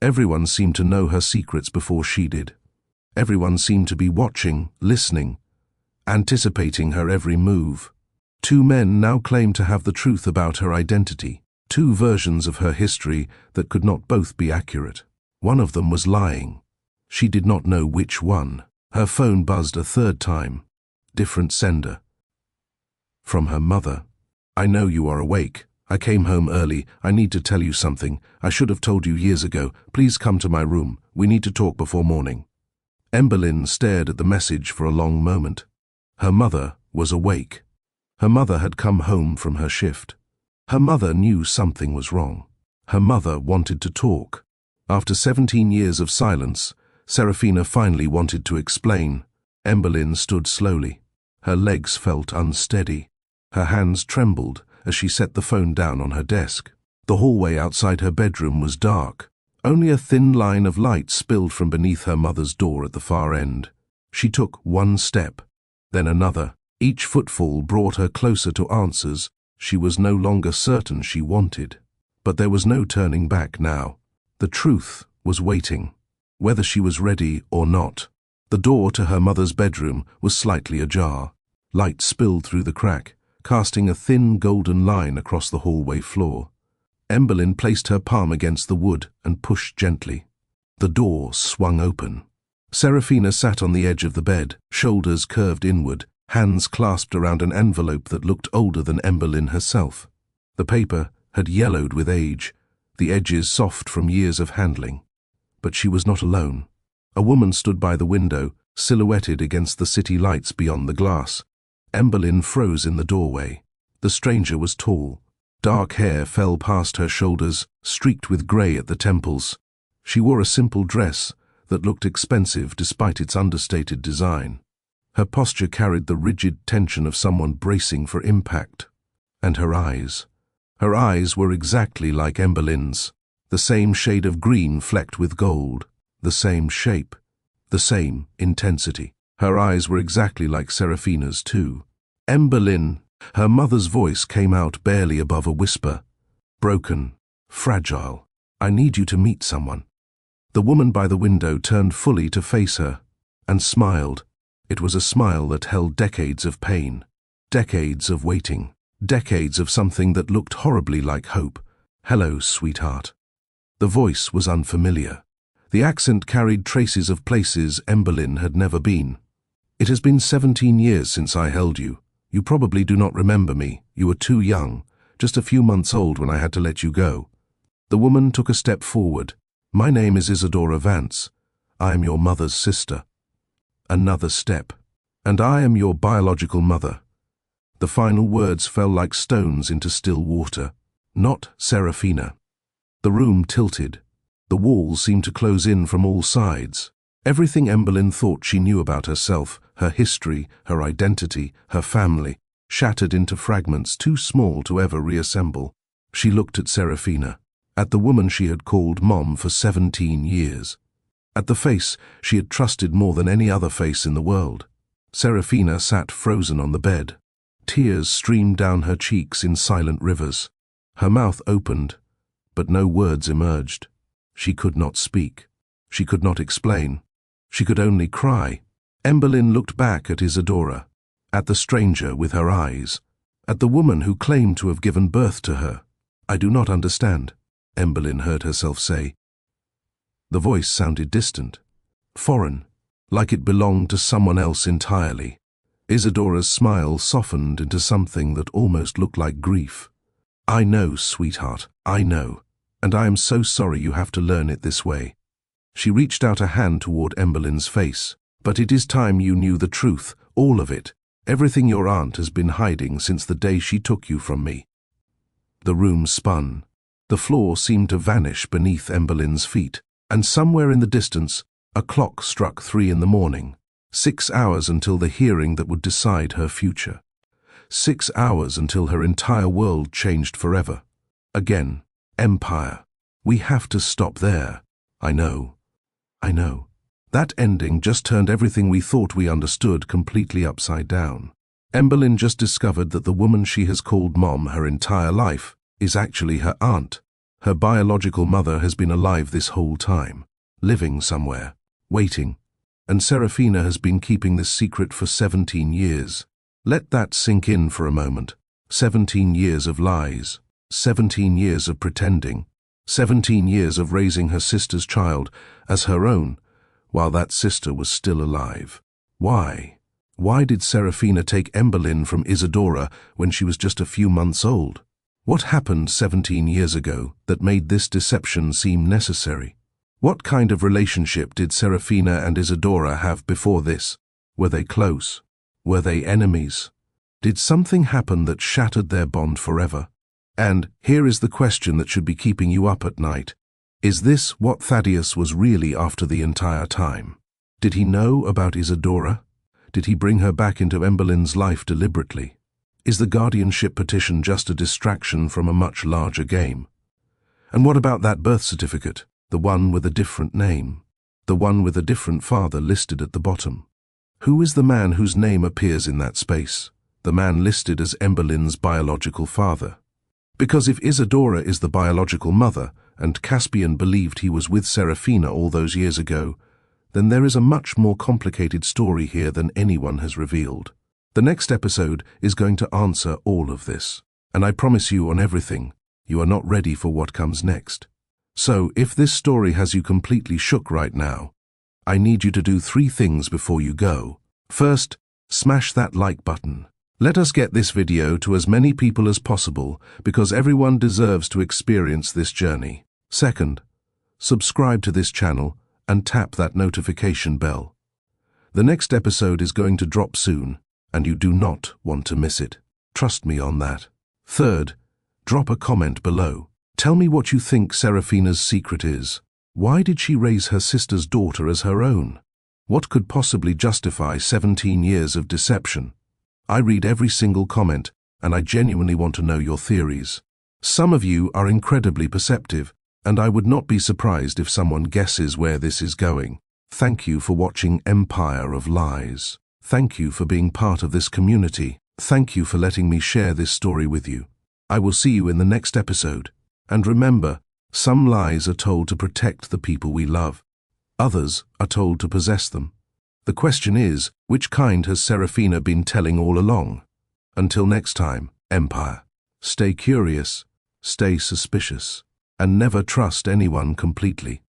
Everyone seemed to know her secrets before she did. Everyone seemed to be watching, listening, anticipating her every move. 2 men now claimed to have the truth about her identity. 2 versions of her history that could not both be accurate. One of them was lying. She did not know which one. Her phone buzzed a third time. Different sender. From her mother. I know you are awake. I came home early. I need to tell you something. I should have told you years ago. Please come to my room. We need to talk before morning. Emberlyn stared at the message for a long moment. Her mother was awake. Her mother had come home from her shift. Her mother knew something was wrong. Her mother wanted to talk. After 17 years of silence, Serafina finally wanted to explain. Emberlyn stood slowly. Her legs felt unsteady. Her hands trembled as she set the phone down on her desk. The hallway outside her bedroom was dark. Only a thin line of light spilled from beneath her mother's door at the far end. She took one step, then another. Each footfall brought her closer to answers she was no longer certain she wanted. But there was no turning back now. The truth was waiting, whether she was ready or not. The door to her mother's bedroom was slightly ajar. Light spilled through the crack, casting a thin golden line across the hallway floor. Emberlyn placed her palm against the wood and pushed gently. The door swung open. Serafina sat on the edge of the bed, shoulders curved inward, hands clasped around an envelope that looked older than Emberlyn herself. The paper had yellowed with age, the edges soft from years of handling. But she was not alone. A woman stood by the window, silhouetted against the city lights beyond the glass. Emberlyn froze in the doorway. The stranger was tall. Dark hair fell past her shoulders, streaked with grey at the temples. She wore a simple dress that looked expensive despite its understated design. Her posture carried the rigid tension of someone bracing for impact. And her eyes. Her eyes were exactly like Emberlyn's, the same shade of green flecked with gold, the same shape, the same intensity. Her eyes were exactly like Serafina's too. Emberlyn, her mother's voice came out barely above a whisper. Broken, fragile. I need you to meet someone. The woman by the window turned fully to face her and smiled. It was a smile that held decades of pain, decades of waiting, decades of something that looked horribly like hope. Hello, sweetheart. The voice was unfamiliar. The accent carried traces of places Emberlyn had never been. It has been 17 years since I held you. You probably do not remember me. You were too young, just a few months old when I had to let you go. The woman took a step forward. My name is Isadora Vance. I am your mother's sister. Another step. And I am your biological mother. The final words fell like stones into still water. Not Serafina. The room tilted. The walls seemed to close in from all sides. Everything Emberlyn thought she knew about herself, her history, her identity, her family, shattered into fragments too small to ever reassemble. She looked at Serafina, at the woman she had called Mom for 17 years. At the face she had trusted more than any other face in the world. Serafina sat frozen on the bed. Tears streamed down her cheeks in silent rivers. Her mouth opened, but no words emerged. She could not speak. She could not explain. She could only cry. Emberlyn looked back at Isadora, at the stranger with her eyes, at the woman who claimed to have given birth to her. I do not understand, Emberlyn heard herself say. The voice sounded distant, foreign, like it belonged to someone else entirely. Isadora's smile softened into something that almost looked like grief. I know, sweetheart, I know, and I am so sorry you have to learn it this way. She reached out a hand toward Emberlyn's face. But it is time you knew the truth, all of it, everything your aunt has been hiding since the day she took you from me. The room spun. The floor seemed to vanish beneath Emberlyn's feet, and somewhere in the distance, a clock struck 3 in the morning. 6 hours until the hearing that would decide her future. 6 hours until her entire world changed forever. Again, empire. We have to stop there. I know. I know. That ending just turned everything we thought we understood completely upside down. Emberlyn just discovered that the woman she has called Mom her entire life is actually her aunt. Her biological mother has been alive this whole time, living somewhere, waiting, and Serafina has been keeping this secret for 17 years. Let that sink in for a moment. 17 years of lies, 17 years of pretending, 17 years of raising her sister's child as her own, while that sister was still alive. Why? Why did Serafina take Emberlyn from Isadora when she was just a few months old? What happened 17 years ago that made this deception seem necessary? What kind of relationship did Serafina and Isadora have before this? Were they close? Were they enemies? Did something happen that shattered their bond forever? And here is the question that should be keeping you up at night. Is this what Thaddius was really after the entire time? Did he know about Isadora? Did he bring her back into Emberlyn's life deliberately? Is the guardianship petition just a distraction from a much larger game? And what about that birth certificate, the one with a different name, the one with a different father listed at the bottom? Who is the man whose name appears in that space, the man listed as Emberlyn's biological father? Because if Isadora is the biological mother, and Caspian believed he was with Serafina all those years ago, then there is a much more complicated story here than anyone has revealed. The next episode is going to answer all of this, and I promise you on everything, you are not ready for what comes next. So, if this story has you completely shook right now, I need you to do 3 things before you go. First, smash that like button. Let us get this video to as many people as possible because everyone deserves to experience this journey. Second, subscribe to this channel and tap that notification bell. The next episode is going to drop soon, and you do not want to miss it. Trust me on that. Third, drop a comment below. Tell me what you think Serafina's secret is. Why did she raise her sister's daughter as her own? What could possibly justify 17 years of deception? I read every single comment, and I genuinely want to know your theories. Some of you are incredibly perceptive, and I would not be surprised if someone guesses where this is going. Thank you for watching Empire of Lies. Thank you for being part of this community. Thank you for letting me share this story with you. I will see you in the next episode. And remember, some lies are told to protect the people we love. Others are told to possess them. The question is, which kind has Serafina been telling all along? Until next time, Empire. Stay curious, stay suspicious, and never trust anyone completely.